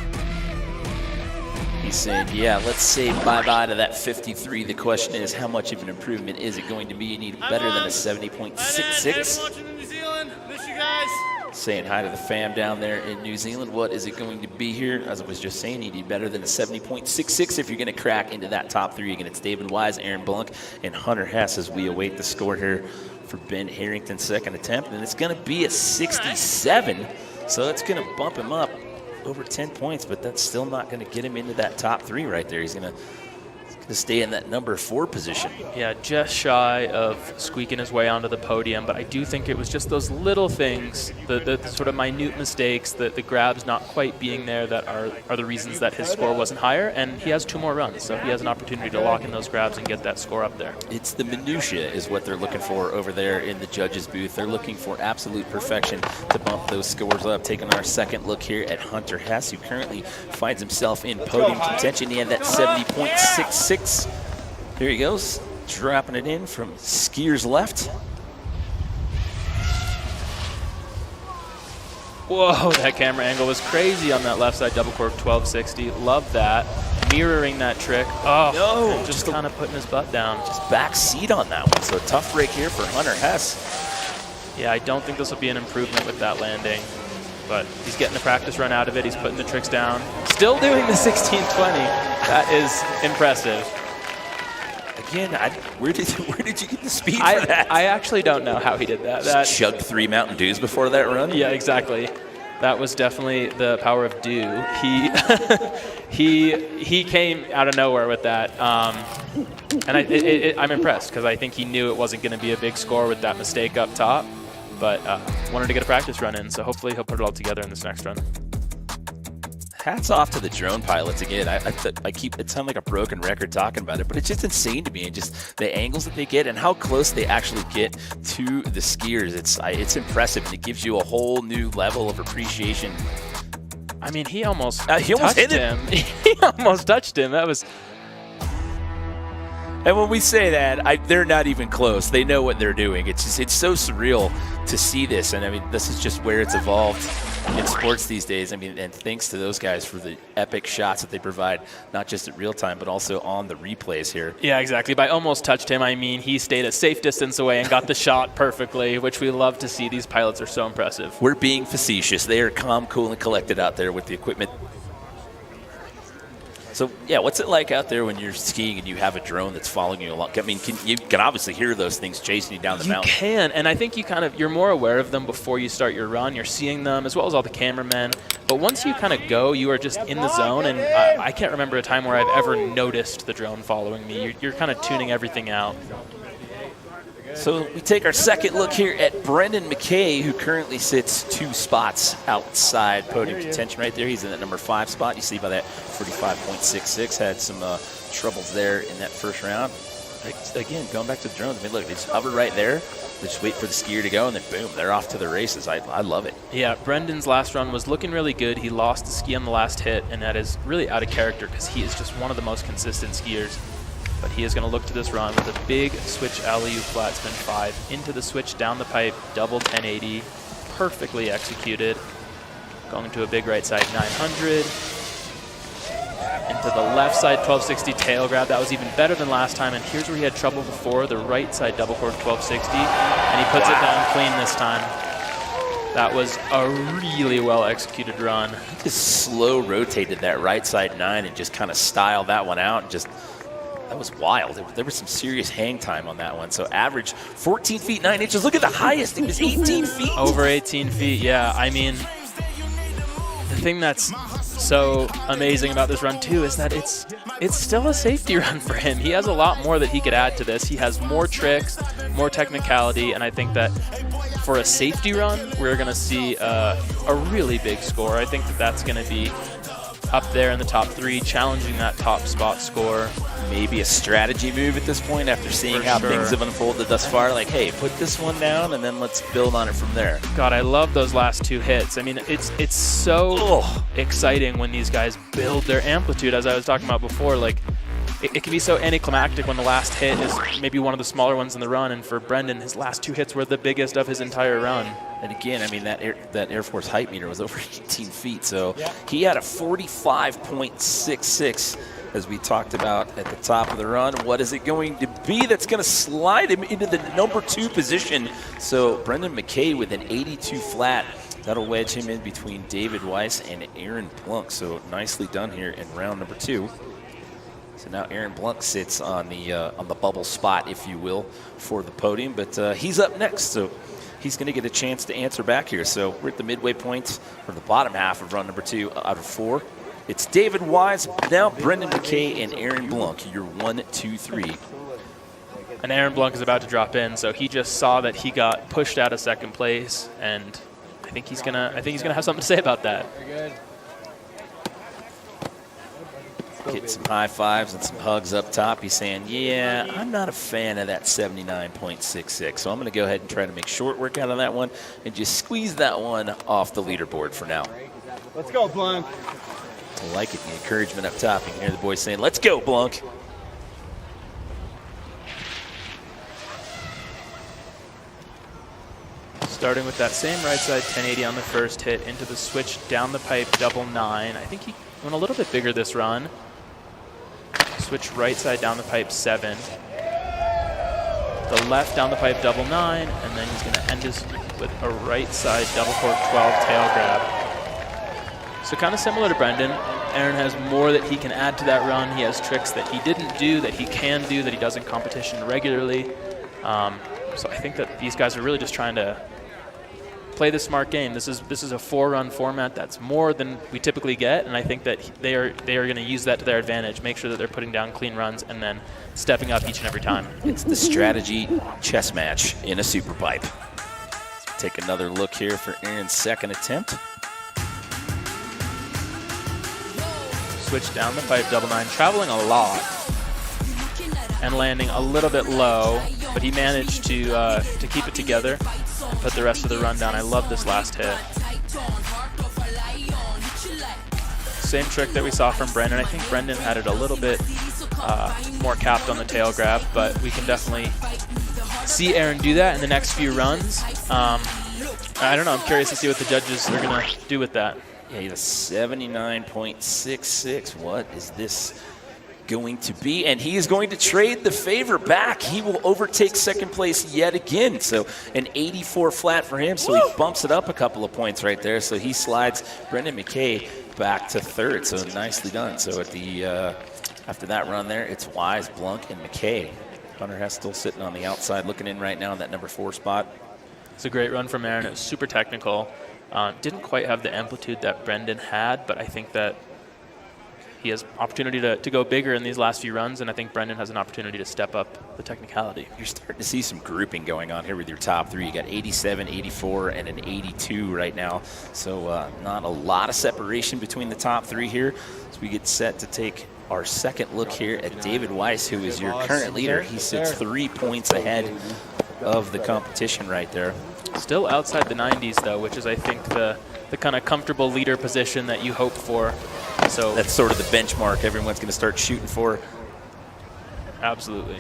S10: He's saying, yeah, let's say bye-bye to that 53. The question is, how much of an improvement is it going to be? You need better than a 70.66. Saying hi to the fam down there in New Zealand. What is it going to be here? As I was just saying, you need better than a 70.66 if you're going to crack into that top 3. Again, it's David Wise, Aaron Blunk, and Hunter Hess as we await the score here for Ben Harrington's second attempt. And it's going to be a 67, so it's going to bump him up over 10 points, but that's still not going to get him into that top 3 right there. He's going to stay in that number 4 position.
S12: Yeah, just shy of squeaking his way onto the podium, but I do think it was just those little things, the sort of minute mistakes, the grabs not quite being there that are the reasons that his score wasn't higher, and he has 2 more runs, so he has an opportunity to lock in those grabs and get that score up there.
S10: It's the minutia is what they're looking for over there in the judges' booth. They're looking for absolute perfection to bump those scores up. Taking our second look here at Hunter Hess, who currently finds himself in podium contention. He had that 70.66. Here he goes, dropping it in from skier's left.
S12: Whoa, that camera angle was crazy on that left side double cork 1260. Love that. Mirroring that trick. Oh, no, just kind of putting his butt down.
S10: Just back seat on that one. So a tough break here for Hunter Hess.
S12: Yeah, I don't think this will be an improvement with that landing, but he's getting the practice run out of it. He's putting the tricks down. Still doing the 1620. That is impressive.
S10: Again, where did you get the speed for that?
S12: I actually don't know how he did that.
S10: Just chugged 3 Mountain Dews before that run?
S12: Yeah, exactly. That was definitely the power of dew. He came out of nowhere with that. And I'm impressed because I think he knew it wasn't going to be a big score with that mistake up top. But wanted to get a practice run in, so hopefully he'll put it all together in this next run.
S10: Hats off to the drone pilots again. I keep it sound like a broken record talking about it, but it's just insane to me, and just the angles that they get and how close they actually get to the skiers. It's impressive, and it gives you a whole new level of appreciation.
S12: I mean, he almost
S10: hit
S12: him. He almost touched him. That was.
S10: And when we say that, they're not even close. They know what they're doing. It's so surreal to see this. And I mean, this is just where it's evolved in sports these days. I mean, and thanks to those guys for the epic shots that they provide, not just at real time, but also on the replays here.
S12: Yeah, exactly. By almost touched him, I mean he stayed a safe distance away and got the shot perfectly, which we love to see. These pilots are so impressive.
S10: We're being facetious. They are calm, cool, and collected out there with the equipment. So, yeah, what's it like out there when you're skiing and you have a drone that's following you along? I mean, you can obviously hear those things chasing you down the mountain.
S12: You can, and I think you're more aware of them before you start your run. You're seeing them as well as all the cameramen. But once you kind of go, you are just in the zone, and I can't remember a time where I've ever noticed the drone following me. You're kind of tuning everything out.
S10: So we take our second look here at Brendan McKay, who currently sits 2 spots outside podium contention right there. He's in that number 5 spot. You see by that 45.66, had some troubles there in that first round. Again, going back to the drones, I mean, look, they just hover right there. They just wait for the skier to go, and then boom, they're off to the races. I love it.
S12: Yeah, Brendan's last run was looking really good. He lost the ski on the last hit, and that is really out of character because he is just one of the most consistent skiers. But he is going to look to this run with a big switch alley-oop flat spin 5 into the switch down the pipe, double 1080, perfectly executed. Going to a big right side 900. Into the left side 1260 tail grab. That was even better than last time. And here's where he had trouble before, the right side double cork 1260. And he puts it down clean this time. That was a really well executed run.
S10: He just slow rotated that right side 9 and just kind of styled that one out. And just, that was wild. There was some serious hang time on that one. So average 14 feet 9 inches. Look at the highest. It was 18 feet.
S12: Over 18 feet, yeah. I mean, the thing that's so amazing about this run too is that it's still a safety run for him. He has a lot more that he could add to this. He has more tricks, more technicality, and I think that for a safety run, we're going to see a really big score. I think that that's going to be up there in the top 3, challenging that top spot score.
S10: Maybe a strategy move at this point after seeing how things have unfolded thus far. Like, hey, put this one down and then let's build on it from there.
S12: God, I love those last 2 hits. I mean, it's so exciting when these guys build their amplitude, as I was talking about before. Like, it can be so anticlimactic when the last hit is maybe one of the smaller ones in the run, and for Brendan, his last 2 hits were the biggest of his entire run.
S10: And again, I mean, that Air Force height meter was over 18 feet, so he had a 45.66, as we talked about at the top of the run. What is it going to be that's going to slide him into the number 2 position? So Brendan McKay with an 82 flat. That'll wedge him in between David Weiss and Aaron Blunk. So nicely done here in round number 2. So now Aaron Blunk sits on the bubble spot, if you will, for the podium. But he's up next, so he's going to get a chance to answer back here. So we're at the midway point, or the bottom half of run number 2 out of 4. It's David Wise, now Brendan McKay, and Aaron Blunk. Your 1, 2, 3.
S12: And Aaron Blunk is about to drop in, so he just saw that he got pushed out of second place, and I think he's gonna have something to say about that.
S13: Very good.
S10: Getting some high fives and some hugs up top. He's saying, yeah, I'm not a fan of that 79.66, so I'm going to go ahead and try to make short work out of that one and just squeeze that one off the leaderboard for now.
S3: Let's go, Blunk.
S10: I like it, the encouragement up top. You can hear the boys saying, let's go, Blunk.
S12: Starting with that same right side 1080 on the first hit into the switch down the pipe double 9. I think he went a little bit bigger this run. Switch right side down the pipe 7. The left down the pipe double 9, and then he's going to end his with a right side double cork 12 tail grab. So kind of similar to Brendan, Aaron has more that he can add to that run. He has tricks that he didn't do, that he can do, that he does in competition regularly. So I think that these guys are really just trying to play the smart game. This is a 4-run format that's more than we typically get, and I think that they are going to use that to their advantage, make sure that they're putting down clean runs and then stepping up each and every time.
S10: It's the strategy chess match in a super pipe. Let's take another look here for Aaron's second attempt.
S12: Switch down the pipe double 9, traveling a lot and landing a little bit low, but he managed to keep it together and put the rest of the run down. I love this last hit. Same trick that we saw from Brendan. I think Brendan had it a little bit more capped on the tail grab, but we can definitely see Aaron do that in the next few runs. I don't know. I'm curious to see what the judges are going to do with that.
S10: Yeah, he's a 79.66. What is this going to be? And he is going to trade the favor back. He will overtake second place yet again. So an 84 flat for him. So he bumps it up a couple of points right there. So he slides Brendan McKay back to third. So nicely done. So at the after that run there, it's Wise, Blunk, and McKay. Hunter Hess still sitting on the outside looking in right now in that number 4 spot.
S12: It's a great run from Aaron. It was super technical. Didn't quite have the amplitude that Brendan had, but I think that he has opportunity to go bigger in these last few runs, and I think Brendan has an opportunity to step up the technicality.
S10: You're starting to see some grouping going on here with your top 3. You got 87, 84, and an 82 right now. So not a lot of separation between the top 3 here. So we get set to take our second look here at David Weiss, who is your current leader. He sits 3 points ahead of the competition right there.
S12: Still outside the 90s, though, which is, I think, the kind of comfortable leader position that you hope for. So
S10: that's sort of the benchmark everyone's going to start shooting for.
S12: Absolutely.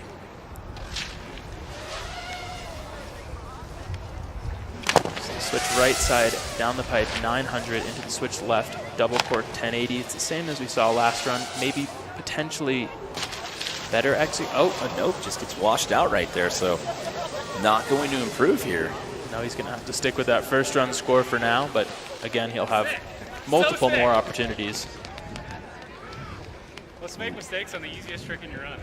S12: So switch right side down the pipe, 900 into the switch left, double cork 1080. It's the same as we saw last run. Maybe potentially better exit. Oh,
S10: nope, just gets washed out right there. So not going to improve here.
S12: Now he's going to have to stick with that first run score for now, but again, he'll have multiple more opportunities.
S20: Let's make mistakes on the easiest trick in your run.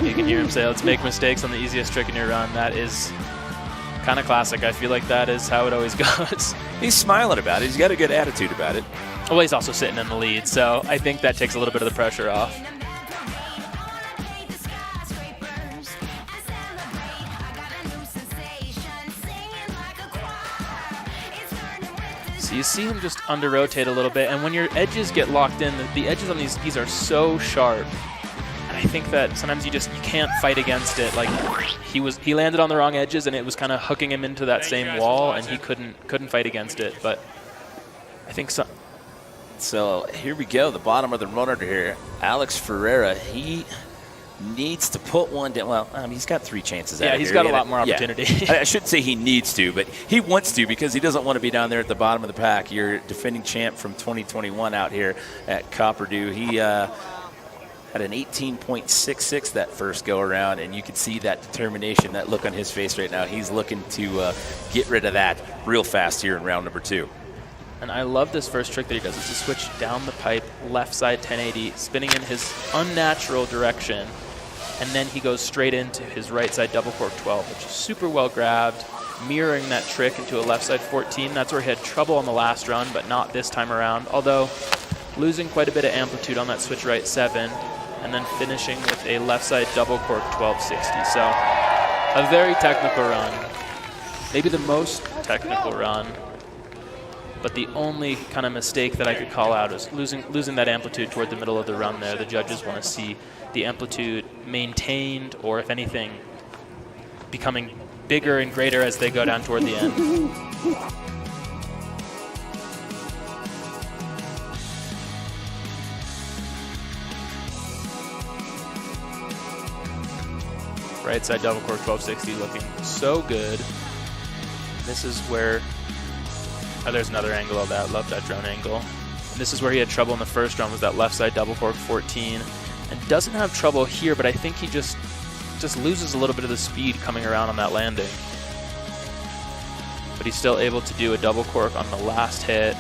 S12: You can hear him say, let's make mistakes on the easiest trick in your run. That is kind of classic. I feel like that is how it always goes.
S10: He's smiling about it. He's got a good attitude about it.
S12: Well, he's also sitting in the lead, so I think that takes a little bit of the pressure off. So you see him just under-rotate a little bit, and when your edges get locked in, the edges on these are so sharp. And I think that sometimes you can't fight against it. Like he landed on the wrong edges, and it was kind of hooking him into that same wall, and he couldn't fight against it. But I think so.
S10: So here we go, the bottom of the monitor here. Alex Ferreira, he needs to put one down. Well, he's got 3 chances.
S12: Yeah, he's got a lot more opportunity.
S10: Yeah. I shouldn't say he needs to, but he wants to because he doesn't want to be down there at the bottom of the pack. Your defending champ from 2021 out here at Copperdew. He had an 18.66 that first go around, and you can see that determination, that look on his face right now. He's looking to get rid of that real fast here in round number 2.
S12: And I love this first trick that he does. It's to switch down the pipe, left side 1080, spinning in his unnatural direction, and then he goes straight into his right side double cork 12, which is super well grabbed, mirroring that trick into a left side 14. That's where he had trouble on the last run, but not this time around, although losing quite a bit of amplitude on that switch right 7, and then finishing with a left side double cork 1260. So a very technical run, maybe the most technical run. But the only kind of mistake that I could call out is losing that amplitude toward the middle of the run there. The judges want to see the amplitude maintained, or if anything, becoming bigger and greater as they go down toward the end. Right side double cork 1260 looking so good. This is where... Oh, there's another angle of that. Love that drone angle. And this is where he had trouble in the first round, was that left side double cork 14. And doesn't have trouble here, but I think he just loses a little bit of the speed coming around on that landing. But he's still able to do a double cork on the last hit.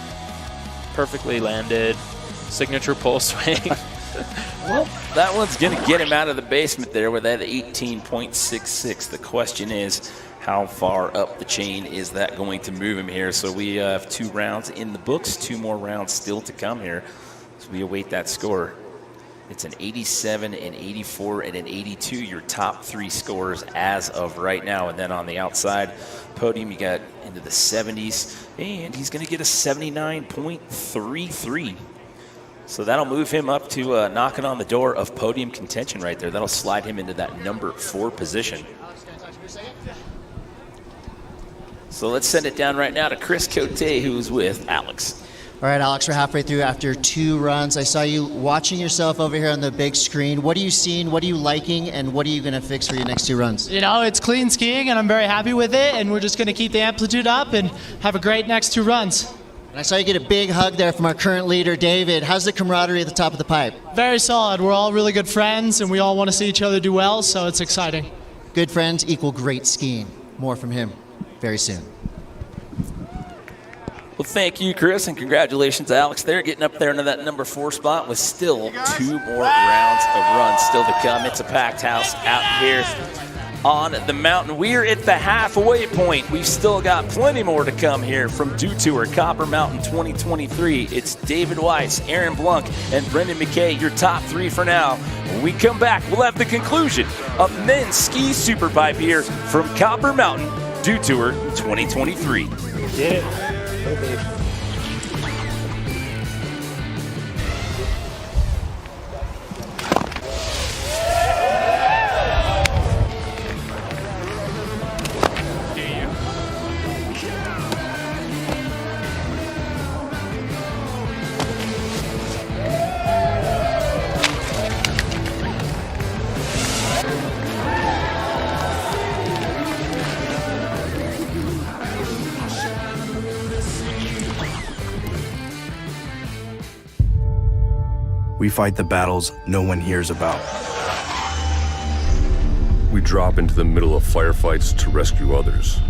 S12: Perfectly landed. Signature pull swing.
S10: Well, that one's going to get him out of the basement there with that 18.66. The question is, how far up the chain is that going to move him here? So we have 2 rounds in the books, 2 more rounds still to come here. So we await that score. It's an 87, an 84, and an 82, your top 3 scores as of right now. And then on the outside podium, you got into the 70s, and he's going to get a 79.33. So that'll move him up to knocking on the door of podium contention right there. That'll slide him into that number 4 position. So let's send it down right now to Chris Cote, who's with Alex.
S14: All right, Alex, we're halfway through after 2 runs. I saw you watching yourself over here on the big screen. What are you seeing? What are you liking? And what are you going to fix for your next 2 runs?
S21: You know, it's clean skiing, and I'm very happy with it. And we're just going to keep the amplitude up and have a great next 2 runs.
S14: And I saw you get a big hug there from our current leader, David. How's the camaraderie at the top of the pipe?
S21: Very solid. We're all really good friends, and we all want to see each other do well, so it's exciting.
S14: Good friends equal great skiing. More from him very soon.
S10: Well, thank you, Chris, and congratulations, Alex. They're getting up there into that number 4 spot with still 2 more rounds of runs still to come. It's a packed house out here on the mountain. We're at the halfway point. We've still got plenty more to come here from Dew Tour Copper Mountain 2023. It's David Weiss, Aaron Blunk, and Brendan McKay, your top 3 for now. When we come back, we'll have the conclusion of men's ski superpipe here from Copper Mountain Dew Tour 2023.
S21: Get it. Okay.
S22: We fight the battles no one hears about.
S23: We drop into the middle of firefights to rescue others.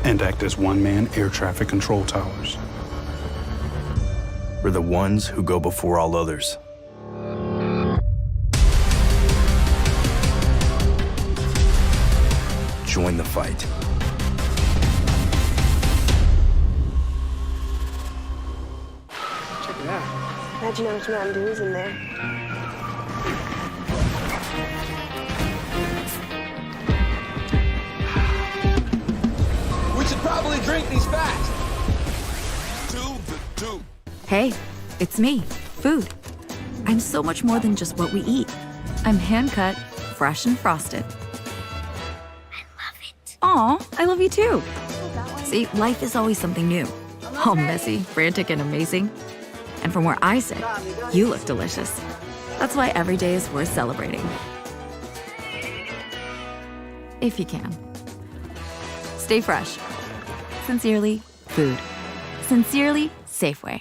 S22: And act as one-man air traffic control towers. We're the ones who go before all others. Join the fight.
S2: Check it out. Imagine how much Mountain Dew is in there.
S3: We should probably drink these fast. Two.
S24: Hey, it's me, food. I'm so much more than just what we eat. I'm hand-cut, fresh and frosted. I love it. Aw, I love you too. See, life is always something new. All messy, frantic, and amazing. And from where I sit, you look delicious. That's why every day is worth celebrating. If you can. Stay fresh. Sincerely, food. Sincerely, Safeway.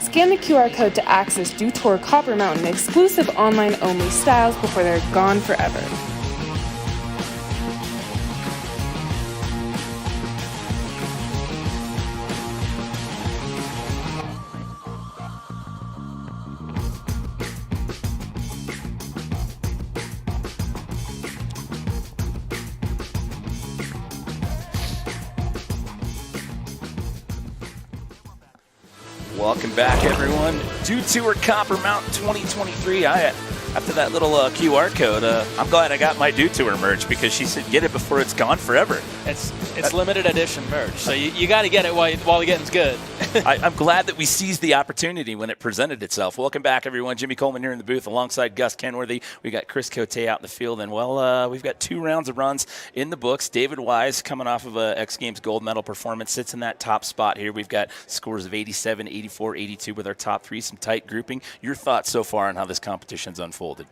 S25: Scan the QR code to access Dew Tour Copper Mountain exclusive online-only styles before they're gone forever.
S10: Welcome back, everyone. Dew Tour Copper Mountain 2023. After that little QR code, I'm glad I got my Dew Tour merch because she said get it before it's gone forever.
S12: It's limited edition merch, so you got to get it while the getting's good.
S10: I'm glad that we seized the opportunity when it presented itself. Welcome back, everyone. Jimmy Coleman here in the booth alongside Gus Kenworthy. We got Chris Cote out in the field, and we've got 2 rounds of runs in the books. David Wise, coming off of a X Games gold medal performance, sits in that top spot here. We've got scores of 87, 84, 82 with our top 3, some tight grouping. Your thoughts so far on how this competition's unfolded?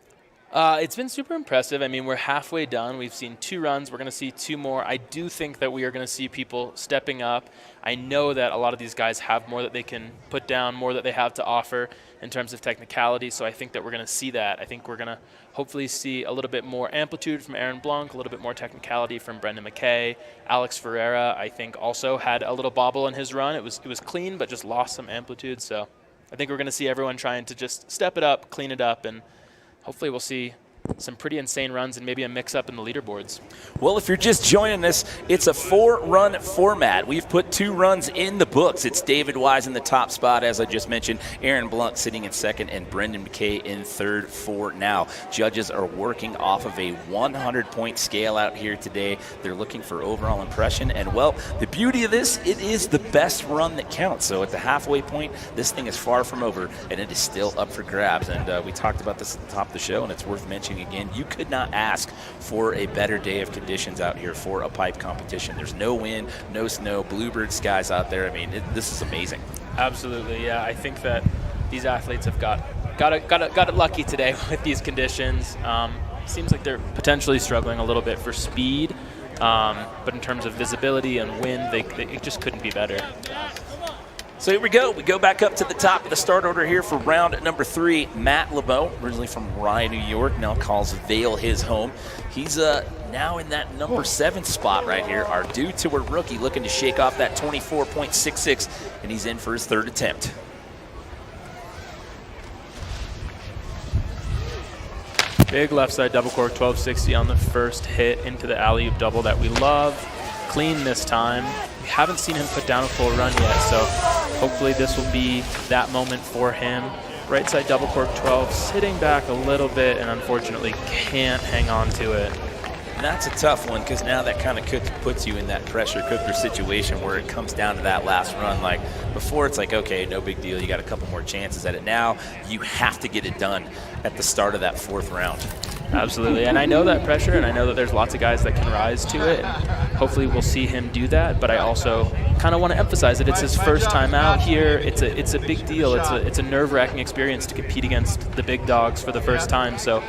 S12: It's been super impressive. I mean, we're halfway done. We've seen 2 runs. We're going to see 2 more. I do think that we are going to see people stepping up. I know that a lot of these guys have more that they can put down, more that they have to offer in terms of technicality, so I think that we're going to see that. I think we're going to hopefully see a little bit more amplitude from Aaron Blunk, a little bit more technicality from Brendan McKay. Alex Ferreira, I think, also had a little bobble in his run. It was clean, but just lost some amplitude, so I think we're going to see everyone trying to just step it up, clean it up, and hopefully we'll see some pretty insane runs and maybe a mix-up in the leaderboards.
S10: Well, if you're just joining us, it's a 4-run format. We've put 2 runs in the books. It's David Wise in the top spot, as I just mentioned, Aaron Blunt sitting in second, and Brendan McKay in third for now. Judges are working off of a 100-point scale out here today. They're looking for overall impression, and, well, the beauty of this, it is the best run that counts. So at the halfway point, this thing is far from over, and it is still up for grabs. And we talked about this at the top of the show, and it's worth mentioning again. You could not ask for a better day of conditions out here for a pipe competition. There's no wind, no snow, bluebird skies out there. I mean, this is amazing.
S12: Absolutely, yeah. I think that these athletes have got it lucky today with these conditions. Seems like they're potentially struggling a little bit for speed, but in terms of visibility and wind, they just couldn't be better.
S10: So here we go. We go back up to the top of the start order here for round number 3. Matt LeBeau, originally from Rye, New York, now calls Vail his home. He's now in that number 7 spot right here. Our due to a rookie looking to shake off that 24.66, and he's in for his 3rd attempt.
S12: Big left side double cork 1260 on the first hit into the alley-oop double that we love. Clean this time. We haven't seen him put down a full run yet, so hopefully this will be that moment for him. Right side double cork 12, sitting back a little bit, and unfortunately can't hang on to it.
S10: And that's a tough one, because now that kind of puts you in that pressure cooker situation where it comes down to that last run. Like before, it's like, okay, no big deal. You got a couple more chances at it. Now you have to get it done at the start of that 4th round.
S12: Absolutely, and I know that pressure, and I know that there's lots of guys that can rise to it. Hopefully we'll see him do that, but I also kind of want to emphasize that it's his first time out here. It's a big deal. It's a nerve-wracking experience to compete against the big dogs for the first time. So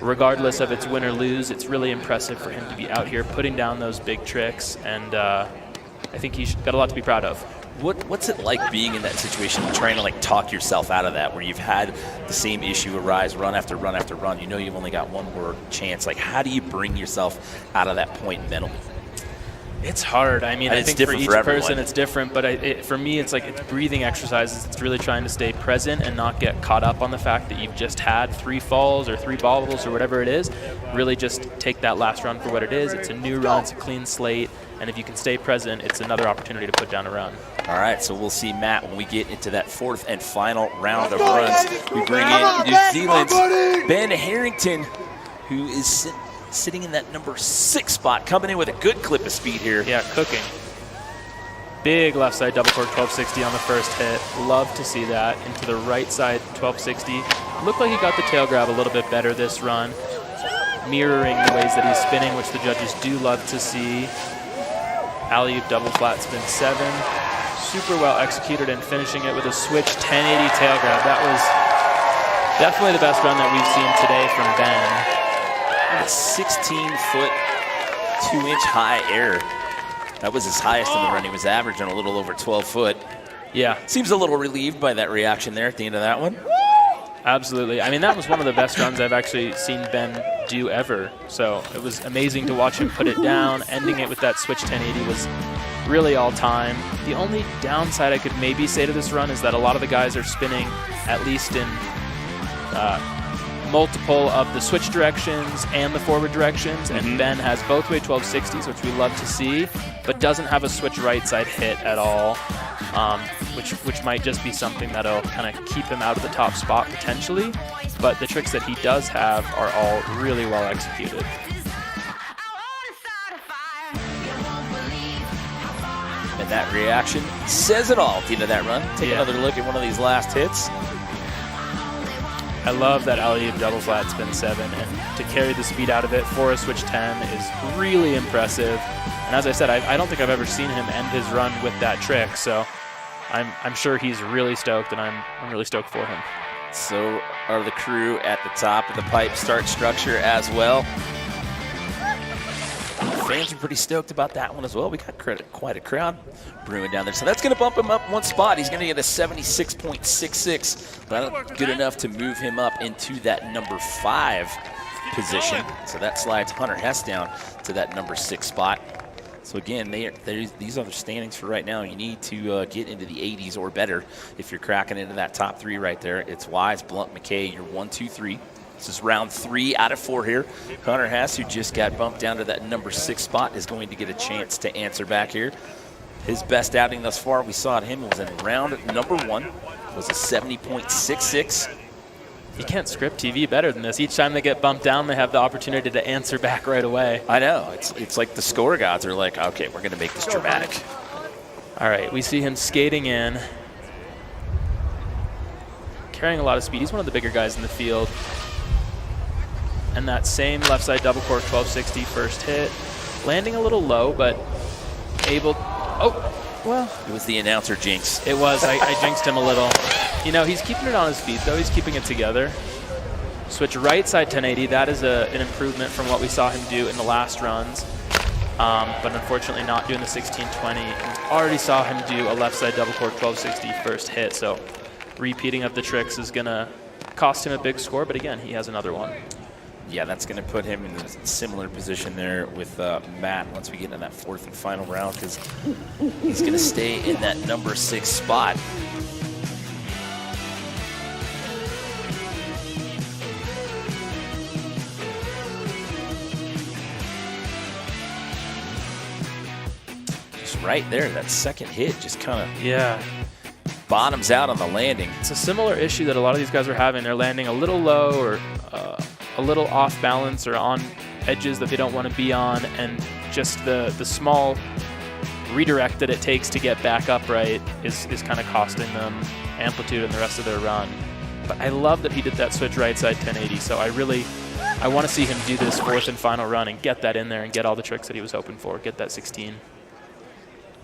S12: regardless of it's win or lose, it's really impressive for him to be out here putting down those big tricks, and I think he's got a lot to be proud of.
S10: What's it like being in that situation, trying to like talk yourself out of that, where you've had the same issue arise run after run after run? You know you've only got one more chance. Like, how do you bring yourself out of that point mentally?
S12: It's hard. I mean, I think for each person it's different, but for me, it's like it's breathing exercises. It's really trying to stay present and not get caught up on the fact that you've just had 3 falls or 3 bobbles or whatever it is. Really just take that last run for what it is. It's a new run. It's a clean slate. And if you can stay present, it's another opportunity to put down a run.
S10: All right, so we'll see Matt when we get into that 4th and final round of runs. We bring in New Zealand's Ben Harrington, who is sitting in that number 6 spot, coming in with a good clip of speed here.
S12: Yeah, cooking. Big left side double cork 1260 on the first hit. Love to see that. Into the right side 1260. Looked like he got the tail grab a little bit better this run, mirroring the ways that he's spinning, which the judges do love to see. Alley-oop double flat spin 7. Super well executed, and finishing it with a switch 1080 tail grab. That was definitely the best run that we've seen today from Ben.
S10: A 16-foot, 2-inch high air. That was his highest in the run. He was averaging a little over 12 foot.
S12: Yeah.
S10: Seems a little relieved by that reaction there at the end of that one.
S12: Absolutely. I mean, that was one of the best runs I've actually seen Ben do ever. So it was amazing to watch him put it down. Ending it with that switch 1080 was really all time. The only downside I could maybe say to this run is that a lot of the guys are spinning at least in multiple of the switch directions and the forward directions, and Ben has both way 1260s, which we love to see, but doesn't have a switch right side hit at all, which might just be something that'll kind of keep him out of the top spot potentially. But the tricks that he does have are all really well executed.
S10: And that reaction says it all at the end of that run. Take another look at one of these last hits.
S12: I love that alley-oop double flat spin 7, and to carry the speed out of it for a switch 10 is really impressive. And as I said, I don't think I've ever seen him end his run with that trick, so I'm sure he's really stoked, and I'm really stoked for him.
S10: So are the crew at the top of the pipe start structure as well. Fans are pretty stoked about that one as well. We got quite a crowd brewing down there. So that's going to bump him up one spot. He's going to get a 76.66. Not good enough to move him up into that number 5 position. So that slides Hunter Hess down to that number 6 spot. So again, these are the standings for right now. You need to get into the 80s or better if you're cracking into that top 3 right there. It's Wise, Blunt, McKay, your 1, 2, 3. This is round 3 out of 4 here. Hunter Hess, who just got bumped down to that number 6 spot, is going to get a chance to answer back here. His best outing thus far we saw at him was in round number 1. It was a 70.66.
S12: You can't script TV better than this. Each time they get bumped down, they have the opportunity to answer back right away.
S10: I know. It's like the score gods are like, okay, we're going to make this dramatic.
S12: All right, we see him skating in. Carrying a lot of speed. He's one of the bigger guys in the field. And that same left side double cork 1260 first hit. Landing a little low, but able. Oh, well.
S10: It was the announcer jinx.
S12: It was. I jinxed him a little. You know, he's keeping it on his feet, though. He's keeping it together. Switch right side 1080. That is an improvement from what we saw him do in the last runs. But unfortunately not doing the 1620. Already saw him do a left side double cork 1260 first hit, so repeating of the tricks is going to cost him a big score, but again, he has another one.
S10: Yeah, that's going to put him in a similar position there with Matt once we get into that 4th and final round, because he's going to stay in that number 6 spot. Just right there, that second hit just kind of bottoms out on the landing.
S12: It's a similar issue that a lot of these guys are having. They're landing a little low or a little off balance or on edges that they don't want to be on, and just the small redirect that it takes to get back upright is kind of costing them amplitude in the rest of their run. But I love that he did that switch right side 1080, so I want to see him do this 4th and final run and get that in there and get all the tricks that he was hoping for, get that 16.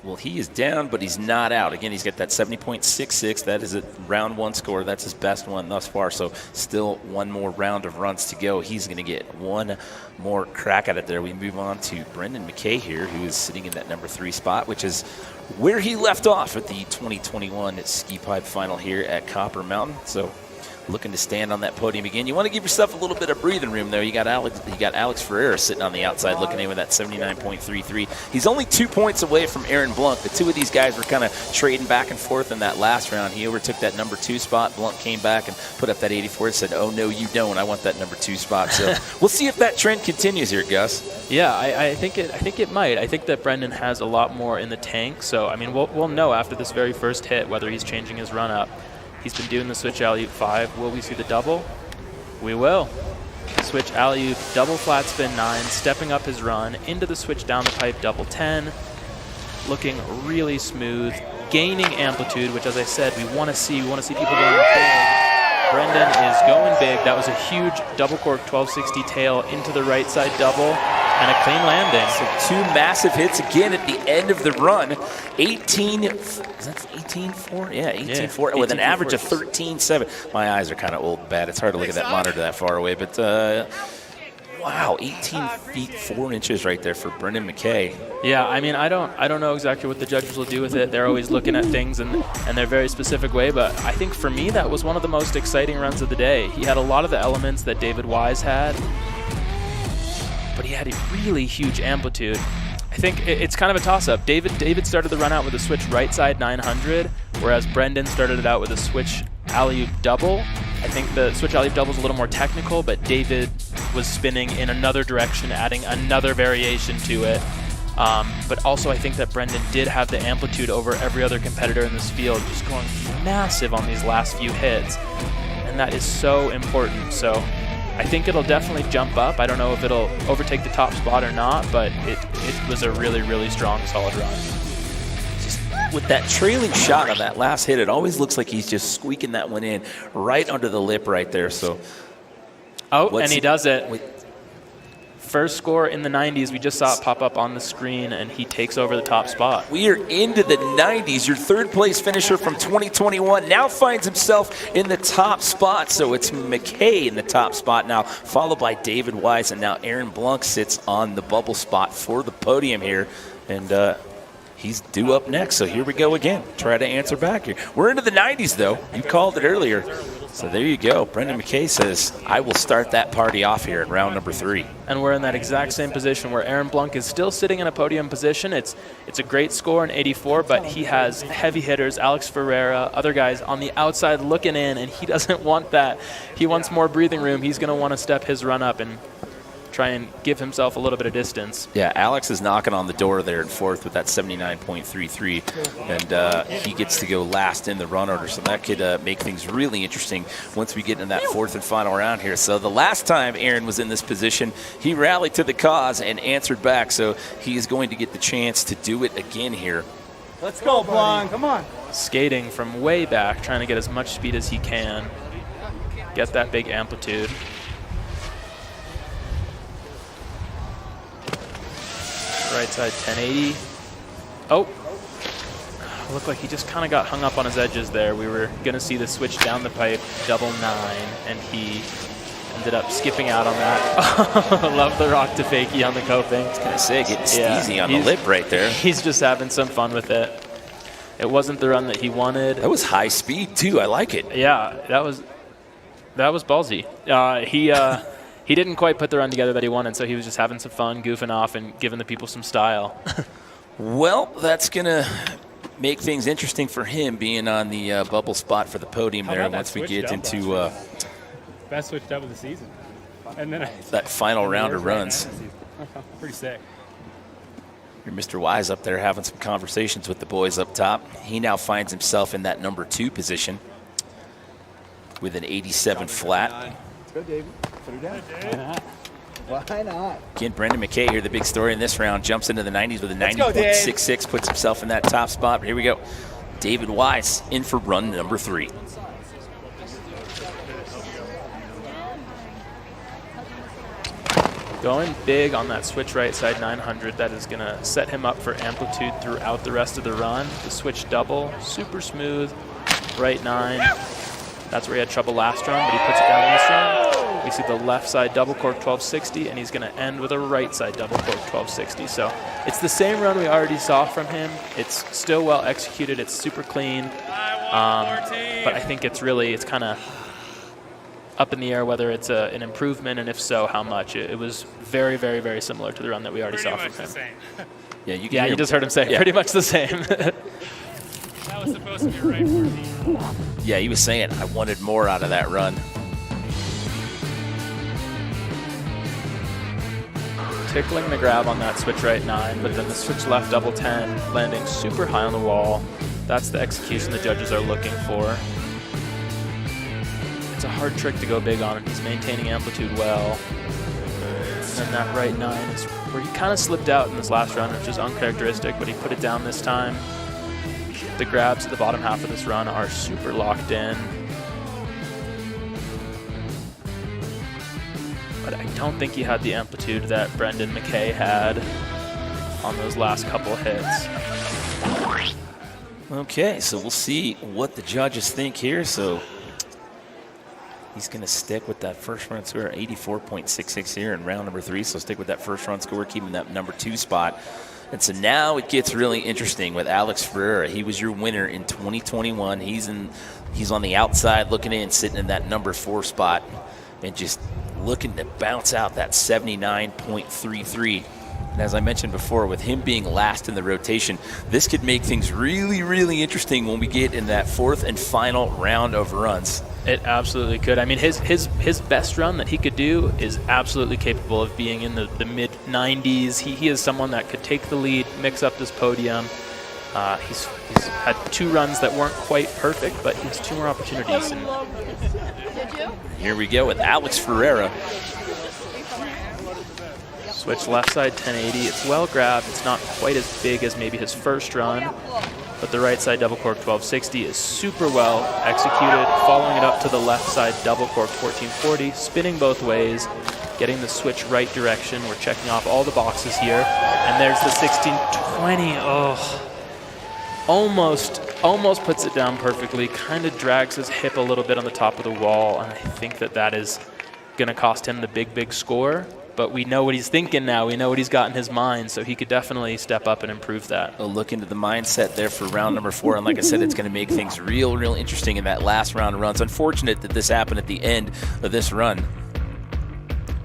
S10: Well, he is down, but he's not out. Again, he's got that 70.66. That is a round 1 score. That's his best one thus far. So still one more round of runs to go. He's going to get one more crack at it there. We move on to Brendan McKay here, who is sitting in that number 3 spot, which is where he left off at the 2021 ski pipe final here at Copper Mountain. So looking to stand on that podium again. You want to give yourself a little bit of breathing room there. You got Alex Ferreira sitting on the outside looking in with that 79.33. He's only 2 points away from Aaron Blunt. The two of these guys were kind of trading back and forth in that last round. He overtook that number 2 spot. Blunt came back and put up that 84 and said, oh, no, you don't. I want that number 2 spot. So we'll see if that trend continues here, Gus.
S12: Yeah, I think it might. I think that Brendan has a lot more in the tank. So, I mean, we'll know after this very first hit whether he's changing his run up. He's been doing the switch alley-oop 5. Will we see the double? We will. Switch alley-oop, double flat spin 9, stepping up his run into the switch down the pipe double 10. Looking really smooth, gaining amplitude, which, as I said, we want to see. We want to see people going big. Brendan is going big. That was a huge double cork 1260 tail into the right side double. And a clean landing.
S10: So 2 massive hits again at the end of the run. 18, is that 18.4? Yeah, 18.4 with an average of 13.7. My eyes are kind of old and bad. It's hard to look at that monitor that far away, but wow, 18 feet 4 inches right there for Brendan McKay.
S12: Yeah, I mean, I don't know exactly what the judges will do with it. They're always looking at things in their very specific way, but I think for me that was one of the most exciting runs of the day. He had a lot of the elements that David Wise had, but he had a really huge amplitude. I think it's kind of a toss-up. David started the run out with a switch right side 900, whereas Brendan started it out with a switch alley-oop double. I think the switch alley-oop double is a little more technical, but David was spinning in another direction, adding another variation to it. But also I think that Brendan did have the amplitude over every other competitor in this field, just going massive on these last few hits. And that is so important. So I think it'll definitely jump up. I don't know if it'll overtake the top spot or not, but it was a really, really strong, solid run.
S10: Just with that trailing shot on that last hit, it always looks like he's just squeaking that one in right under the lip right there. So,
S12: and he does it. First score in the 90s. We just saw it pop up on the screen, and he takes over the top spot.
S10: We are into the 90s. Your 3rd place finisher from 2021 now finds himself in the top spot. So it's McKay in the top spot now, followed by David Wise, and now Aaron Blanc sits on the bubble spot for the podium here. And he's due up next. So here we go again. Try to answer back here. We're into the 90s, though. You called it earlier. So there you go. Brendan McKay says, I will start that party off here in round number 3.
S12: And we're in that exact same position where Aaron Blunk is still sitting in a podium position. It's a great score in 84, but he has heavy hitters, Alex Ferreira, other guys on the outside looking in, and he doesn't want that. He wants more breathing room. He's going to want to step his run up and try and give himself a little bit of distance.
S10: Yeah, Alex is knocking on the door there in 4th with that 79.33, and he gets to go last in the run order, so that could make things really interesting once we get into that 4th and final round here. So the last time Aaron was in this position, he rallied to the cause and answered back, so he is going to get the chance to do it again here.
S3: Let's go, Blanc. Come on.
S12: Skating from way back, trying to get as much speed as he can, get that big amplitude. Right side 1080. Oh, looked like he just kind of got hung up on his edges there. We were going to see the switch down the pipe, double 9, and he ended up skipping out on that. Love the rock to fakie on the coping. I was
S10: going to say, getting steezy on the lip right there.
S12: He's just having some fun with it. It wasn't the run that he wanted.
S10: That was high speed, too. I like it.
S12: Yeah, that was ballsy. He didn't quite put the run together that he wanted, so he was just having some fun, goofing off, and giving the people some style.
S10: Well, that's going to make things interesting for him being on the bubble spot for the podium there once we get into
S20: best switch double of the season. And then
S10: that final round of runs.
S20: Pretty sick.
S10: You're Mr. Wise up there having some conversations with the boys up top. He now finds himself in that number 2 position with an 87 flat.
S3: Let's go, David. Put her down. Why not?
S10: Again, Brendan McKay here, the big story in this round, jumps into the 90s with a 90.66, puts himself in that top spot. But here we go. David Wise in for run number 3.
S12: Going big on that switch right side 900. That is going to set him up for amplitude throughout the rest of the run. The switch double, super smooth, right 9. That's where he had trouble last run, but he puts it down this run. We see the left side double cork 1260, and he's going to end with a right side double cork 1260. So it's the same run we already saw from him. It's still well executed. It's super clean. But I think it's kind of up in the air whether it's an improvement, and if so, how much. It was very, very, very similar to the run that we already saw from him.
S10: Yeah,
S12: you just heard him say pretty much the same.
S20: That was supposed to be right 14.
S10: Yeah, he was saying, I wanted more out of that run.
S12: Tickling the grab on that switch right 9, but then the switch left double 10, landing super high on the wall. That's the execution the judges are looking for. It's a hard trick to go big on, and he's maintaining amplitude well. And then that right 9 is where he kind of slipped out in this last run, which is uncharacteristic, but he put it down this time. The grabs at the bottom half of this run are super locked in. But I don't think he had the amplitude that Brendan McKay had on those last couple hits.
S10: Okay, so we'll see what the judges think here. So he's going to stick with that first run score, 84.66 here in round number 3. So stick with that first run score, keeping that number 2 spot. And so now it gets really interesting with Alex Ferreira. He was your winner in 2021. He's on the outside looking in, sitting in that number 4 spot, and just looking to bounce out that 79.33. And as I mentioned before, with him being last in the rotation, this could make things really, really interesting when we get in that 4th and final round of runs.
S12: It absolutely could. I mean, his best run that he could do is absolutely capable of being in the mid-90s. He is someone that could take the lead, mix up this podium. He's had 2 runs that weren't quite perfect, but he has 2 more opportunities. And
S10: here we go with Alex Ferreira.
S12: Switch left side 1080. It's well grabbed. It's not quite as big as maybe his first run, but the right side double cork 1260 is super well executed. Following it up to the left side double cork 1440, spinning both ways, getting the switch right direction. We're checking off all the boxes here, and there's the 1620. Oh, almost puts it down perfectly. Kind of drags his hip a little bit on the top of the wall, and I think that is going to cost him the big score. but we know what he's thinking now. We know what he's got in his mind, so he could definitely step up and improve that.
S10: A look into the mindset there for round number 4, and like I said, it's going to make things real interesting in that last round of runs. Unfortunate that this happened at the end of this run.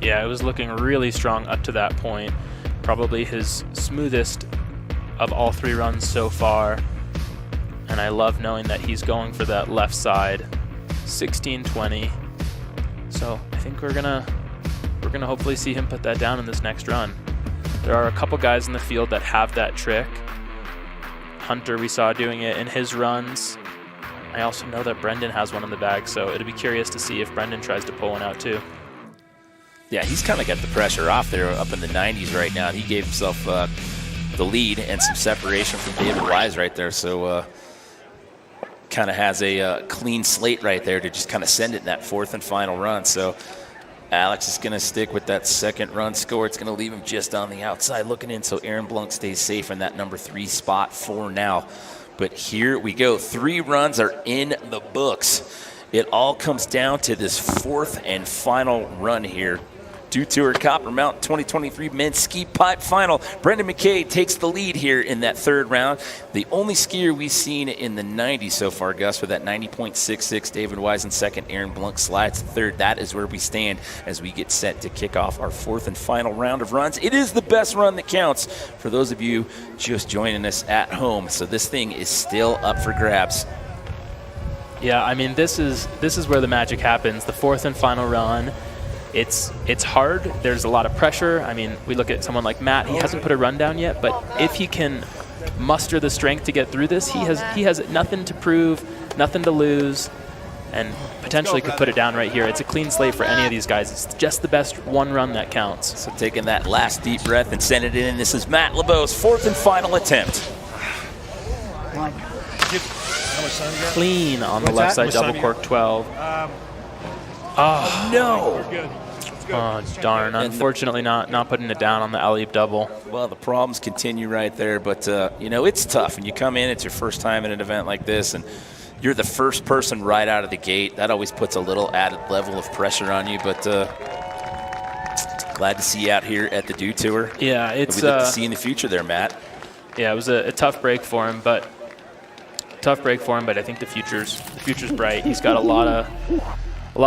S12: Yeah, it was looking really strong up to that point. Probably his smoothest of all 3 runs so far. And I love knowing that he's going for that left side, 16-20. So I think we're gonna hopefully see him put that down in this next run. There are a couple guys in the field that have that trick. Hunter, we saw doing it in his runs. I also know that Brendan has one in the bag, so it'll be curious to see if Brendan tries to pull one out too.
S10: Yeah, he's kind of got the pressure off there up in the 90s right now. He gave himself the lead and some separation from David Wise right there, so kind of has a clean slate right there to just kind of send it in that 4th and final run. So Alex is going to stick with that second run score. It's going to leave him just on the outside looking in, so Aaron Blunk stays safe in that number 3 spot for now. But here we go. 3 runs are in the books. It all comes down to this 4th and final run here. Dew Tour Copper Mountain 2023 Men's Ski Pipe Final. Brendan McKay takes the lead here in that 3rd round. The only skier we've seen in the 90s so far, Gus, with that 90.66. David Wise in 2nd, Aaron Blunk slides to 3rd. That is where we stand as we get set to kick off our 4th and final round of runs. It is the best run that counts for those of you just joining us at home. So this thing is still up for grabs.
S12: Yeah, I mean, this is where the magic happens. The 4th and final run. It's hard. There's a lot of pressure. I mean, we look at someone like Matt. He hasn't put a run down yet, but if he can muster the strength to get through this, he has nothing to prove, nothing to lose, and potentially could put it down right here. It's a clean slate for any of these guys. It's just the best one run that counts.
S10: So taking that last deep breath and send it in. This is Matt LeBeau's 4th and final attempt.
S12: Clean on the left side, double cork 12.
S10: Oh, no.
S12: Oh, darn. Unfortunately, not putting it down on the alley double.
S10: Well, the problems continue right there, but, you know, it's tough. When you come in, it's your first time in an event like this, and you're the first person right out of the gate. That always puts a little added level of pressure on you, but glad to see you out here at the Dew Tour.
S12: Yeah, it's...
S10: We'd like to see you in the future there, Matt.
S12: Yeah, it was a tough break for him, but I think the future's bright. He's got a lot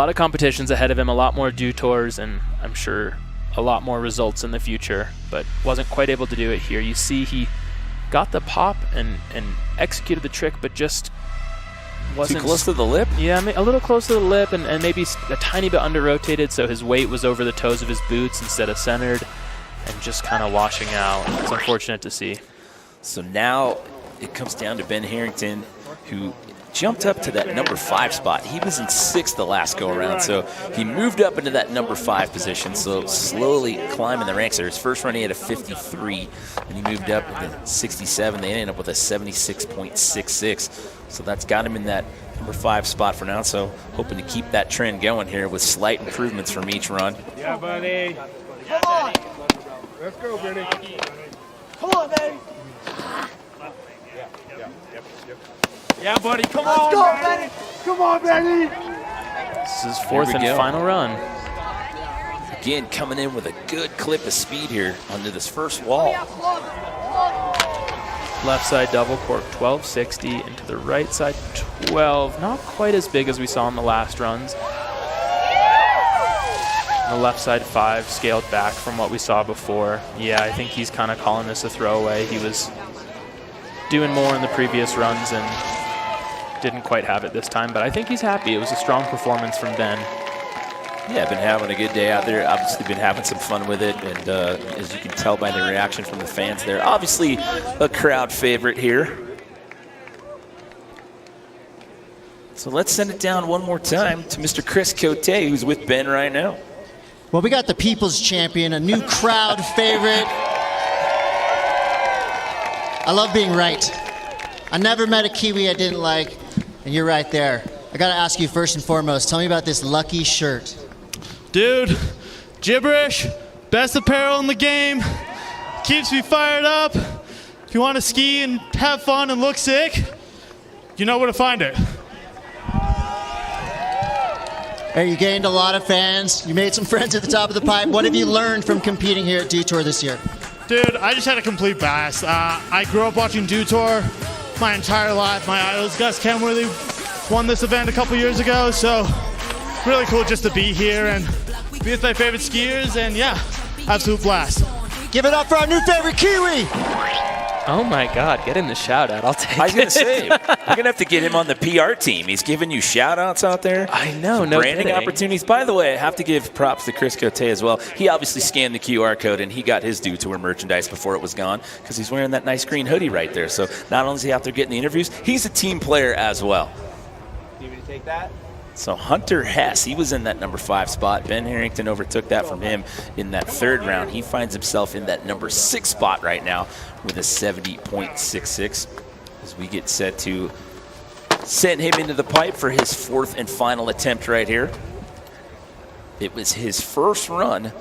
S12: of competitions ahead of him, a lot more Dew Tours, and I'm sure a lot more results in the future, but wasn't quite able to do it here. You see he got the pop and executed the trick, but just wasn't...
S10: Too close to the lip?
S12: Yeah, a little close to the lip and maybe a tiny bit under-rotated, so his weight was over the toes of his boots instead of centered and just kind of washing out. It's unfortunate to see.
S10: So now it comes down to Ben Harrington, who jumped up to that number 5 spot. He was in 6th the last go around, so he moved up into that number 5 position, so slowly climbing the ranks there. His first run he had a 53, and he moved up with a 67. They ended up with a 76.66, so that's got him in that number 5 spot for now, so hoping to keep that trend going here with slight improvements from each run.
S3: Yeah, buddy. Come on. Let's go, Benny. Come on, Benny. Yeah, buddy, come on, Let's go, Benny. Come on, Benny.
S12: This is 4th and final run.
S10: Again, coming in with a good clip of speed here under this first wall.
S12: Left side double cork 1260 into the right side 12. Not quite as big as we saw in the last runs. The left side 5 scaled back from what we saw before. Yeah, I think he's kind of calling this a throwaway. He was doing more in the previous runs and didn't quite have it this time, but I think he's happy. It was a strong performance from Ben.
S10: Yeah, been having a good day out there. Obviously been having some fun with it, and as you can tell by the reaction from the fans there, obviously a crowd favorite here. So let's send it down one more time to Mr. Chris Cote, who's with Ben right now.
S14: Well, we got the People's Champion, a new crowd favorite. I love being right. I never met a Kiwi I didn't like, and you're right there. I gotta ask you first and foremost, tell me about this lucky shirt.
S21: Dude, gibberish, best apparel in the game, keeps me fired up. If you want to ski and have fun and look sick, you know where to find it.
S14: Hey, you gained a lot of fans. You made some friends at the top of the pipe. What have you learned from competing here at Dew Tour this year?
S21: Dude, I just had a complete blast. I grew up watching Dew Tour my entire life. My idols, Gus Kenworthy, won this event a couple years ago, so really cool just to be here and be with my favorite skiers, and yeah, absolute blast.
S14: Give it up for our new favorite Kiwi!
S12: Oh my God, get him the shout out. I'll take it.
S10: I was going to say, you're going to have to get him on the PR team. He's giving you shout outs out there.
S12: I know,
S10: Some
S12: no
S10: branding
S12: kidding.
S10: opportunities. By the way, I have to give props to Chris Cote as well. He obviously scanned the QR code and he got his Dew Tour merchandise before it was gone because he's wearing that nice green hoodie right there. So not only is he out there getting the interviews, he's a team player as well.
S3: Need me to take that?
S10: So Hunter Hess, he was in that number 5 spot. Ben Harrington overtook that from him in that 3rd round. He finds himself in that number 6 spot right now with a 70.66 as we get set to send him into the pipe for his 4th and final attempt right here. It was his first run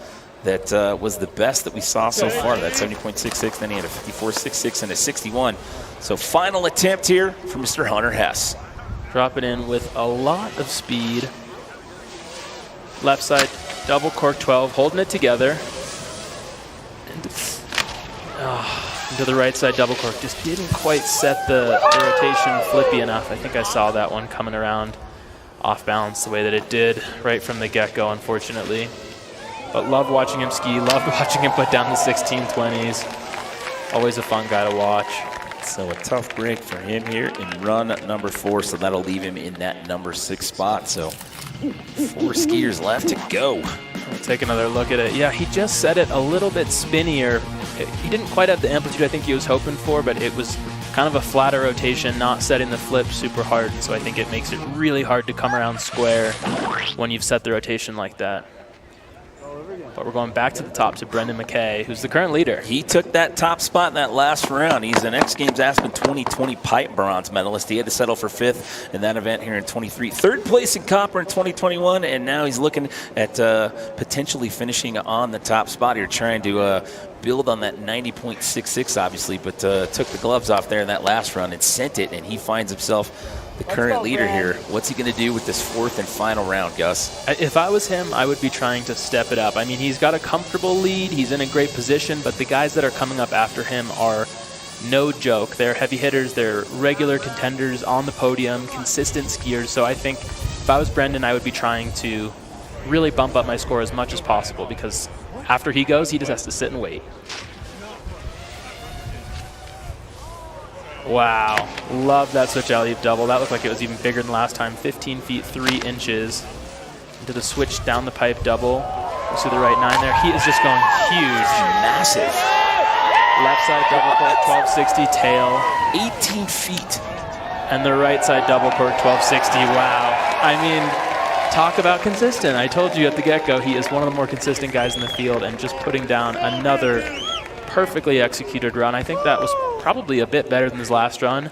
S10: that was the best that we saw so far, that 70.66. Then he had a 54.66 and a 61. So final attempt here for Mr. Hunter Hess.
S12: Dropping in with a lot of speed. Left side, double cork 12, holding it together. Into the right side, double cork. Just didn't quite set the rotation flippy enough. I think I saw that one coming around off balance the way that it did right from the get-go, unfortunately. But loved watching him ski, loved watching him put down the 1620s. Always a fun guy to watch.
S10: So a tough break for him here in run number 4, so that'll leave him in that number 6 spot. So 4 skiers left to go.
S12: We'll take another look at it. Yeah, he just set it a little bit spinnier. He didn't quite have the amplitude I think he was hoping for, but it was kind of a flatter rotation, not setting the flip super hard. So I think it makes it really hard to come around square when you've set the rotation like that. But we're going back to the top to Brendan McKay, who's the current leader.
S10: He took that top spot in that last round. He's an X Games Aspen 2020 pipe bronze medalist. He had to settle for 5th in that event here in 23. 3rd place in copper in 2021, and now he's looking at potentially finishing on the top spot here, trying to build on that 90.66, obviously, but took the gloves off there in that last run and sent it, and he finds himself the current leader here. What's he going to do with this 4th and final round, Gus?
S12: If I was him, I would be trying to step it up. I mean, he's got a comfortable lead. He's in a great position, but the guys that are coming up after him are no joke. They're heavy hitters. They're regular contenders on the podium, consistent skiers. So I think if I was Brendan, I would be trying to really bump up my score as much as possible because after he goes, he just has to sit and wait. Wow, love that switch alley-oop double. That looked like it was even bigger than last time. 15 feet 3 inches into the switch down the pipe double. You see the right 9 there. He is just going huge.
S10: Massive.
S12: Left side double cork 1260 tail.
S10: 18 feet.
S12: And the right side double cork 1260. Wow. I mean, talk about consistent. I told you at the get-go, he is one of the more consistent guys in the field and just putting down another perfectly executed run. I think that was probably a bit better than his last run.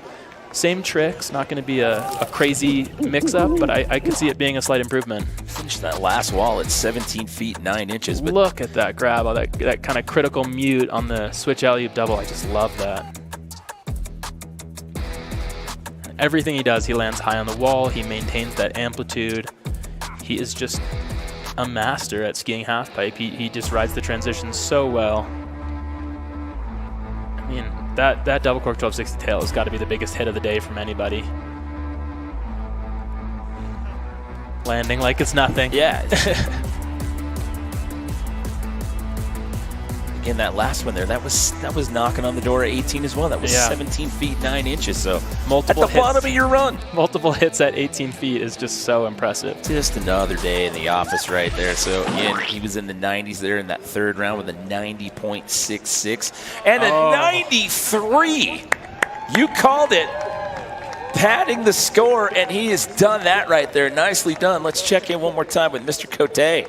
S12: Same tricks, not going to be a crazy mix-up, but I could see it being a slight improvement.
S10: Finished that last wall at 17 feet 9 inches. But
S12: look at that grab, that kind of critical mute on the switch alley-oop double. I just love that. Everything he does, he lands high on the wall. He maintains that amplitude. He is just a master at skiing halfpipe. He just rides the transition so well. I mean, that double cork 1260 tail has got to be the biggest hit of the day from anybody. Landing like it's nothing.
S10: Yeah. Again, that last one there, that was knocking on the door at 18 as well. That was 17 feet 9 inches. So
S12: multiple
S10: at the bottom of your run.
S12: Multiple hits at 18 feet is just so impressive.
S10: Just another day in the office right there. So again, he was in the 90s there in that 3rd round with a 90.66 and a 93. You called it. Padding the score, and he has done that right there. Nicely done. Let's check in one more time with Mr. Cote.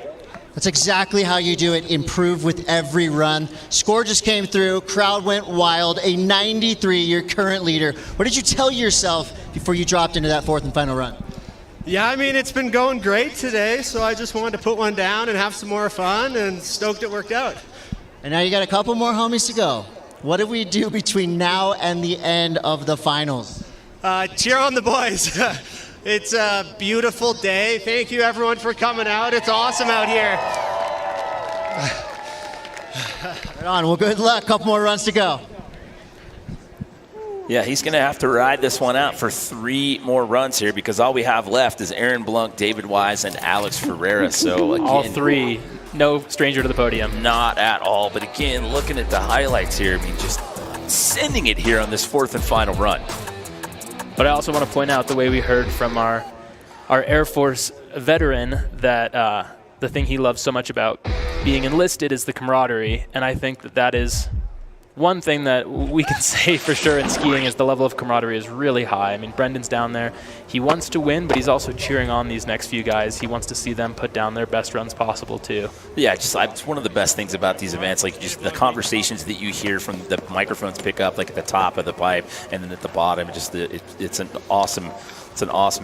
S14: That's exactly how you do it. Improve with every run. Score just came through. Crowd went wild. A 93, your current leader. What did you tell yourself before you dropped into that 4th and final run?
S3: Yeah, I mean, it's been going great today, so I just wanted to put one down and have some more fun, and stoked it worked out.
S14: And now you got a couple more homies to go. What do we do between now and the end of the finals?
S3: Cheer on the boys. It's a beautiful day. Thank you, everyone, for coming out. It's awesome out here.
S14: Right on. Well, good luck. Couple more runs to go.
S10: Yeah, he's going to have to ride this one out for 3 more runs here because all we have left is Aaron Blunk, David Wise, and Alex Ferreira. So again,
S12: all 3, no stranger to the podium.
S10: Not at all. But again, looking at the highlights here, I mean, just sending it here on this 4th and final run.
S12: But I also want to point out the way we heard from our Air Force veteran that the thing he loves so much about being enlisted is the camaraderie. And I think that is one thing that we can say for sure in skiing is the level of camaraderie is really high. I mean, Brendan's down there. He wants to win, but he's also cheering on these next few guys. He wants to see them put down their best runs possible, too.
S10: Yeah, it's one of the best things about these events, like just the conversations that you hear from the microphones pick up, like at the top of the pipe and then at the bottom. Just it's an awesome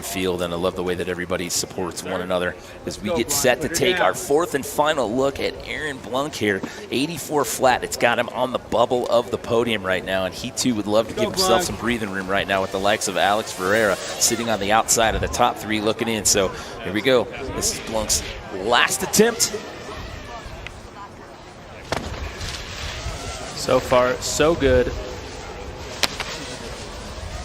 S10: field, and I love the way that everybody supports one another as we get set to take our 4th and final look at Aaron Blunk here. 84 flat. It's got him on the bubble of the podium right now, and he too would love to give himself some breathing room right now with the likes of Alex Ferreira sitting on the outside of the top 3 looking in. So here we go. This is Blunk's last attempt.
S12: So far, so good.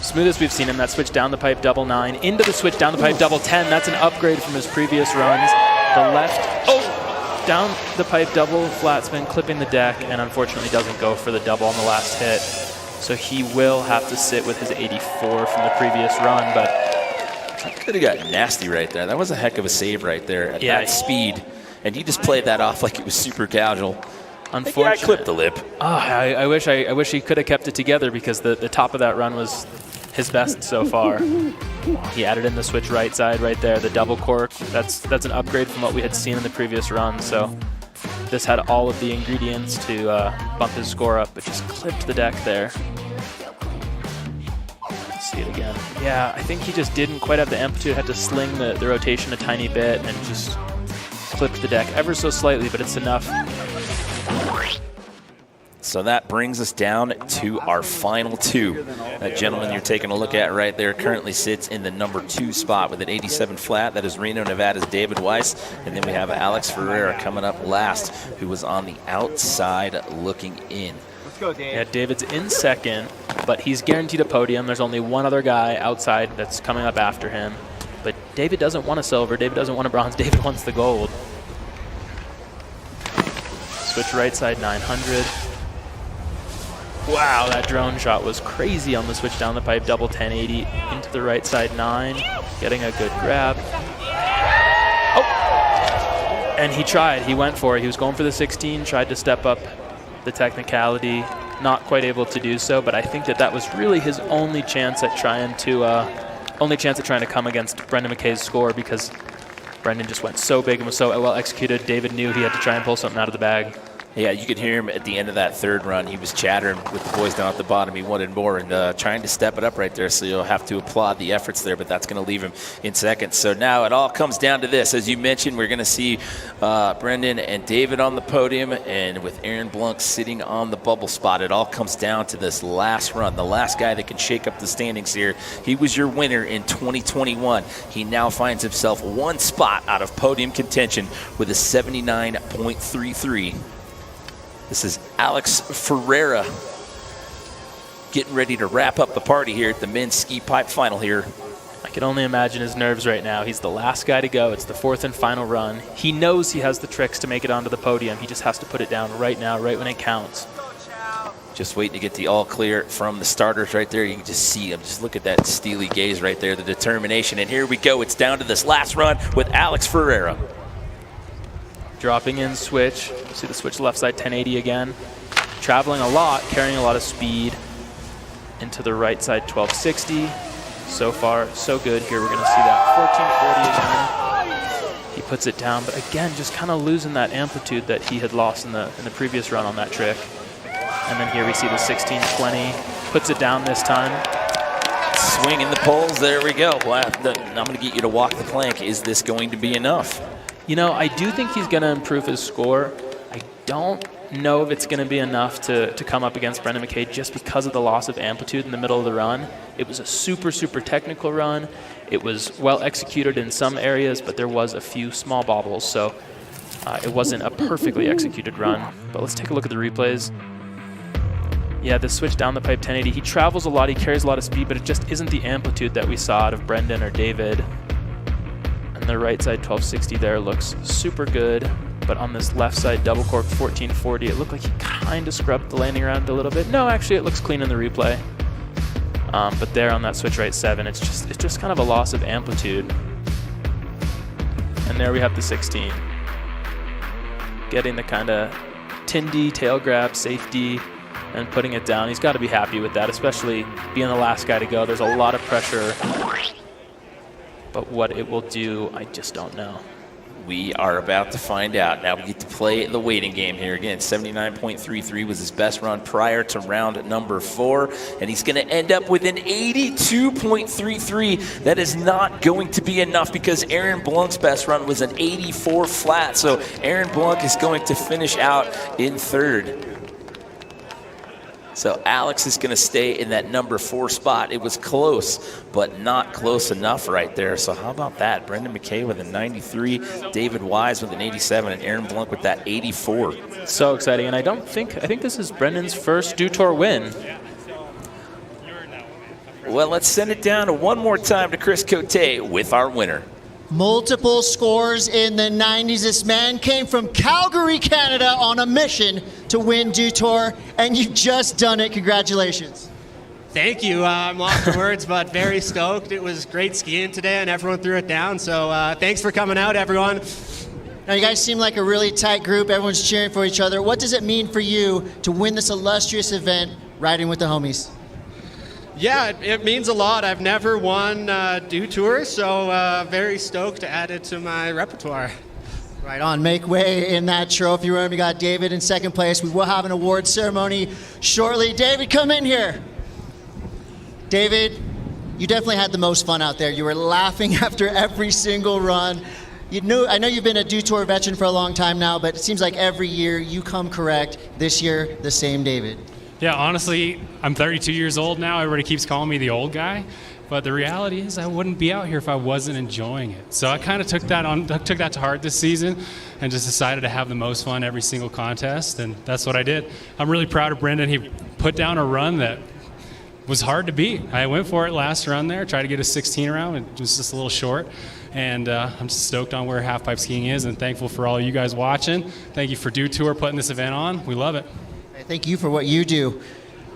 S12: Smooth as we've seen him. That switch down the pipe double 9 into the switch down the pipe double 10. That's an upgrade from his previous runs. The left, down the pipe double flat spin, clipping the deck, and unfortunately doesn't go for the double on the last hit. So he will have to sit with his 84 from the previous run, but
S10: that could have got nasty right there. That was a heck of a save right there at that speed, and he just played that off like it was super casual.
S12: Unfortunately,
S10: I clipped the lip.
S12: Oh, I wish he could have kept it together because the top of that run was his best so far. He added in the switch right side right there, the double cork. That's an upgrade from what we had seen in the previous run. So this had all of the ingredients to bump his score up, but just clipped the deck there. Let's see it again. Yeah, I think he just didn't quite have the amplitude. Had to sling the rotation a tiny bit and just clipped the deck ever so slightly, but it's enough.
S10: So that brings us down to our final 2. That gentleman you're taking a look at right there currently sits in the number 2 spot with an 87 flat. That is Reno, Nevada's David Weiss. And then we have Alex Ferreira coming up last, who was on the outside looking in.
S12: Let's go, Dave. Yeah, David's in second, but he's guaranteed a podium. There's only one other guy outside that's coming up after him. But David doesn't want a silver. David doesn't want a bronze. David wants the gold. Switch right side 900. Wow, that drone shot was crazy on the switch down the pipe, double 1080 into the right side 9, getting a good grab. Oh! And he tried, he went for it. He was going for the 16, tried to step up the technicality, not quite able to do so, but I think that was really his only chance at trying to come against Brendan McKay's score because Brendan just went so big and was so well executed. David knew he had to try and pull something out of the bag.
S10: Yeah, you could hear him at the end of that 3rd run. He was chattering with the boys down at the bottom. He wanted more and trying to step it up right there. So you'll have to applaud the efforts there, but that's going to leave him in second. So now it all comes down to this. As you mentioned, we're going to see Brendan and David on the podium and with Aaron Blunk sitting on the bubble spot. It all comes down to this last run, the last guy that can shake up the standings here. He was your winner in 2021. He now finds himself 1 spot out of podium contention with a 79.33. This is Alex Ferreira getting ready to wrap up the party here at the men's ski pipe final here.
S12: I can only imagine his nerves right now. He's the last guy to go. It's the 4th and final run. He knows he has the tricks to make it onto the podium. He just has to put it down right now, right when it counts.
S10: Just waiting to get the all clear from the starters right there. You can just see him. Just look at that steely gaze right there, the determination. And here we go. It's down to this last run with Alex Ferreira.
S12: Dropping in switch. See the switch left side 1080 again. Traveling a lot, carrying a lot of speed. Into the right side 1260. So far, so good. Here we're going to see that 1440 again. He puts it down, but again, just kind of losing that amplitude that he had lost in the previous run on that trick. And then here we see the 1620. Puts it down this time.
S10: Swinging the poles. There we go. Well, I'm going to get you to walk the plank. Is this going to be enough?
S12: You know, I do think he's going to improve his score. I don't know if it's going to be enough to come up against Brendan McKay just because of the loss of amplitude in the middle of the run. It was a super, super technical run. It was well executed in some areas, but there was a few small bobbles, so it wasn't a perfectly executed run. But let's take a look at the replays. Yeah, the switch down the pipe 1080, he travels a lot, he carries a lot of speed, but it just isn't the amplitude that we saw out of Brendan or David. And the right side 1260 there looks super good, but on this left side double cork 1440, it looked like he kind of scrubbed the landing around a little bit. No, actually it looks clean in the replay. But there on that switch right 7, it's just kind of a loss of amplitude. And there we have the 16. Getting the kind of Tindy tail grab safety and putting it down. He's got to be happy with that, especially being the last guy to go. There's a lot of pressure, but what it will do, I just don't know.
S10: We are about to find out. Now we get to play the waiting game here. Again, 79.33 was his best run prior to round number 4, and he's going to end up with an 82.33. That is not going to be enough because Aaron Blunk's best run was an 84 flat, so Aaron Blunk is going to finish out in 3rd. So Alex is going to stay in that number 4 spot. It was close, but not close enough right there. So how about that? Brendan McKay with a 93, David Wise with an 87, and Aaron Blunk with that 84.
S12: So exciting, and I think this is Brendan's first Dew Tour win.
S10: Well, let's send it down to one more time to Chris Cote with our winner.
S14: Multiple scores in the 90s. This man came from Calgary, Canada on a mission to win Dew Tour, and you've just done it. Congratulations.
S3: Thank you. I'm lost for words, but very stoked. It was great skiing today, and everyone threw it down. So thanks for coming out, everyone.
S14: Now, you guys seem like a really tight group. Everyone's cheering for each other. What does it mean for you to win this illustrious event riding with the homies?
S3: Yeah, it means a lot. I've never won Dew Tour, so very stoked to add it to my repertoire.
S14: Right on. Make way in that trophy room. You got David in 2nd place. We will have an award ceremony shortly. David, come in here. David, you definitely had the most fun out there. You were laughing after every single run. I know you've been a Dew Tour veteran for a long time now, but it seems like every year you come correct. This year, the same David.
S20: Yeah, honestly, I'm 32 years old now. Everybody keeps calling me the old guy. But the reality is I wouldn't be out here if I wasn't enjoying it. So I kind of took that to heart this season and just decided to have the most fun every single contest, and that's what I did. I'm really proud of Brendan. He put down a run that was hard to beat. I went for it last run there, tried to get a 16 around. It was just a little short. And I'm just stoked on where half-pipe skiing is and thankful for all you guys watching. Thank you for Dew Tour putting this event on. We love it.
S14: Thank you for what you do.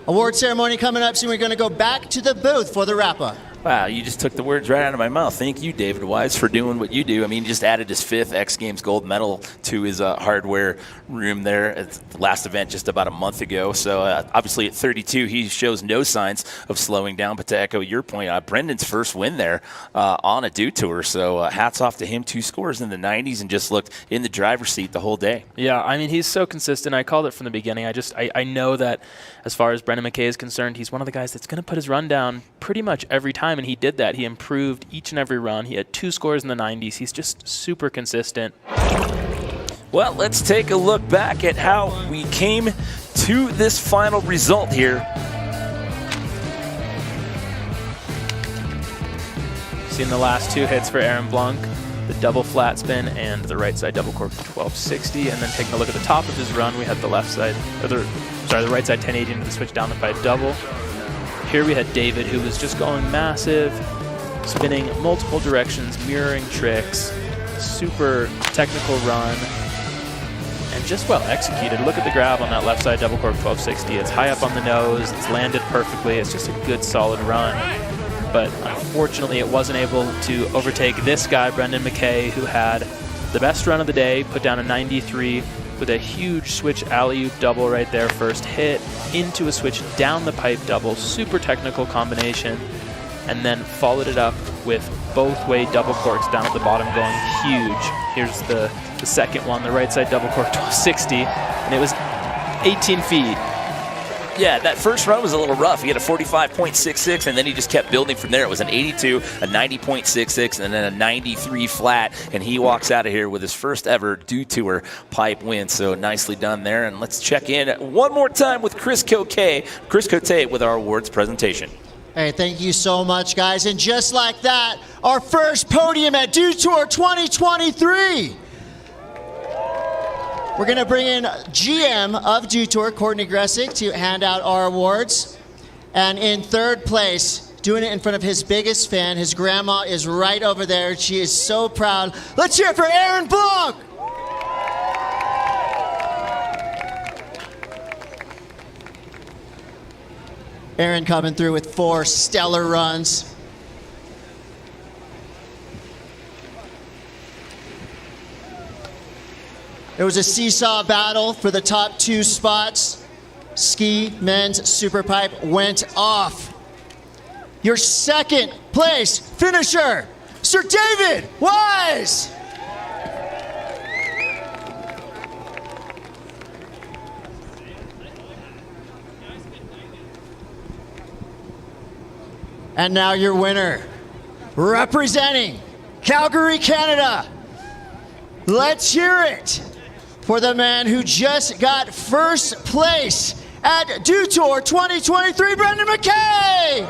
S14: Award ceremony coming up soon. We're going to go back to the booth for the wrap-up.
S10: Wow, you just took the words right out of my mouth. Thank you, David Wise, for doing what you do. I mean, he just added his 5th X Games gold medal to his hardware room there at the last event just about a month ago. So obviously at 32, he shows no signs of slowing down. But to echo your point, Brendan's first win there on a Dew Tour. So hats off to him. 2 scores in the 90s and just looked in the driver's seat the whole day.
S12: Yeah, I mean, he's so consistent. I called it from the beginning. I know that as far as Brendan McKay is concerned, he's one of the guys that's going to put his run down pretty much every time. And he did that. He improved each and every run. He had 2 scores in the 90s. He's just super consistent.
S10: Well, let's take a look back at how we came to this final result here.
S12: Seen the last 2 hits for Aaron Blunk, the double flat spin and the right side double cork 1260, and then taking a look at the top of his run, we had the left side, the right side 1080 into the switch down the pipe double. Here we had David, who was just going massive, spinning multiple directions, mirroring tricks, super technical run, and just well executed. Look at the grab on that left side double cork 1260. It's high up on the nose, it's landed perfectly, it's just a good solid run. But unfortunately, it wasn't able to overtake this guy, Brendan McKay, who had the best run of the day, put down a 93 with a huge switch alley-oop double right there, first hit, into a switch down the pipe double, super technical combination, and then followed it up with both way double corks down at the bottom going huge. Here's the second one, the right side double cork 1260, and it was 18 feet.
S10: Yeah, that first run was a little rough. He had a 45.66, and then he just kept building from there. It was an 82, a 90.66, and then a 93 flat, and he walks out of here with his first ever Dew Tour pipe win. So nicely done there. And let's check in one more time with Chris Cote with our awards presentation.
S14: Hey, thank you so much, guys. And just like that, our first podium at Dew Tour 2023. We're going to bring in GM of Dew Tour, Courtney Gressick, to hand out our awards. And in third place, doing it in front of his biggest fan, his grandma is right over there. She is so proud. Let's hear it for Aaron Blanc. Aaron coming through with 4 stellar runs. It was a seesaw battle for the top 2 spots. Ski men's Superpipe went off. Your second place finisher, Sir David Wise. And now your winner, representing Calgary, Canada. Let's hear it for the man who just got first place at Dew Tour 2023, Brendan McKay!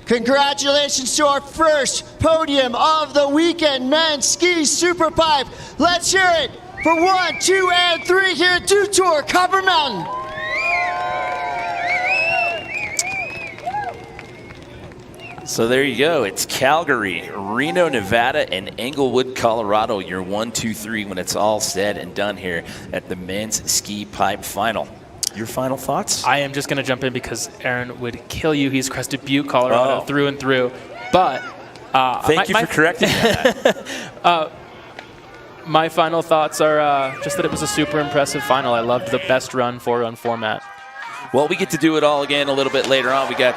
S14: Congratulations to our first podium of the weekend, men's ski Superpipe. Let's hear it for 1, 2, and 3 here at Dew Tour, Copper Mountain.
S10: So there you go. It's Calgary, Reno, Nevada, and Englewood, Colorado. Your 1, 2, 3 when it's all said and done here at the men's ski pipe final. Your final thoughts?
S12: I am just going to jump in because Aaron would kill you. He's Crested Butte, Colorado, through and through. But
S10: thank you for correcting that.
S12: My final thoughts are just that it was a super impressive final. I loved the best run, 4-run format.
S10: Well, we get to do it all again a little bit later on. We got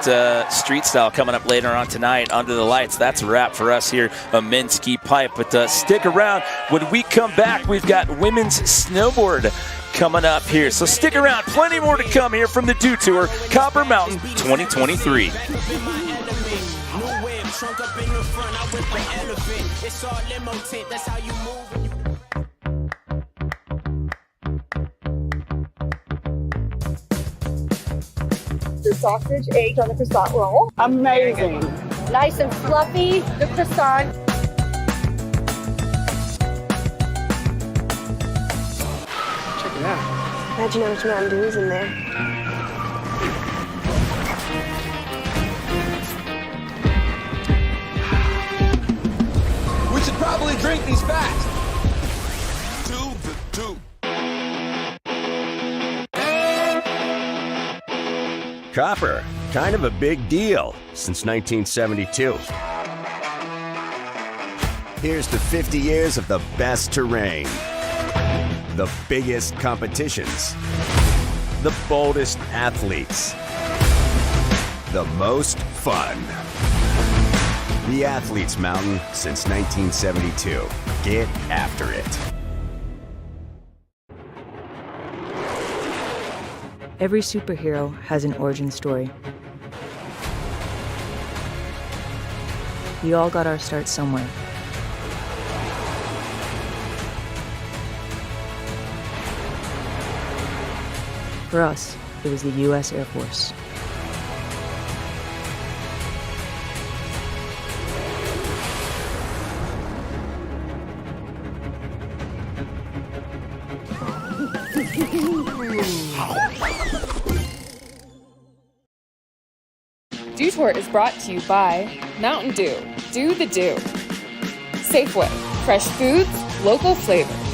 S10: Streetstyle coming up later on tonight, Under the Lights. That's a wrap for us here on Men's Ski Pipe. But stick around. When we come back, we've got women's snowboard coming up here. So stick around. Plenty more to come here from the Dew Tour, Copper Mountain 2023.
S18: The sausage, eggs on the croissant roll. Amazing.
S16: Nice and fluffy, the croissant.
S2: Check it out. Imagine how much Mountain Dew is in there.
S4: We should probably drink these fast. Two.
S1: Copper, kind of a big deal since 1972. Here's to 50 years of the best terrain, the biggest competitions, the boldest athletes, the most fun. The Athletes Mountain since 1972. Get after it.
S5: Every superhero has an origin story. We all got our start somewhere. For us, it was the U.S. Air Force.
S25: Dew Tour is brought to you by Mountain Dew. Do the Dew. Safeway. Fresh foods, local flavors.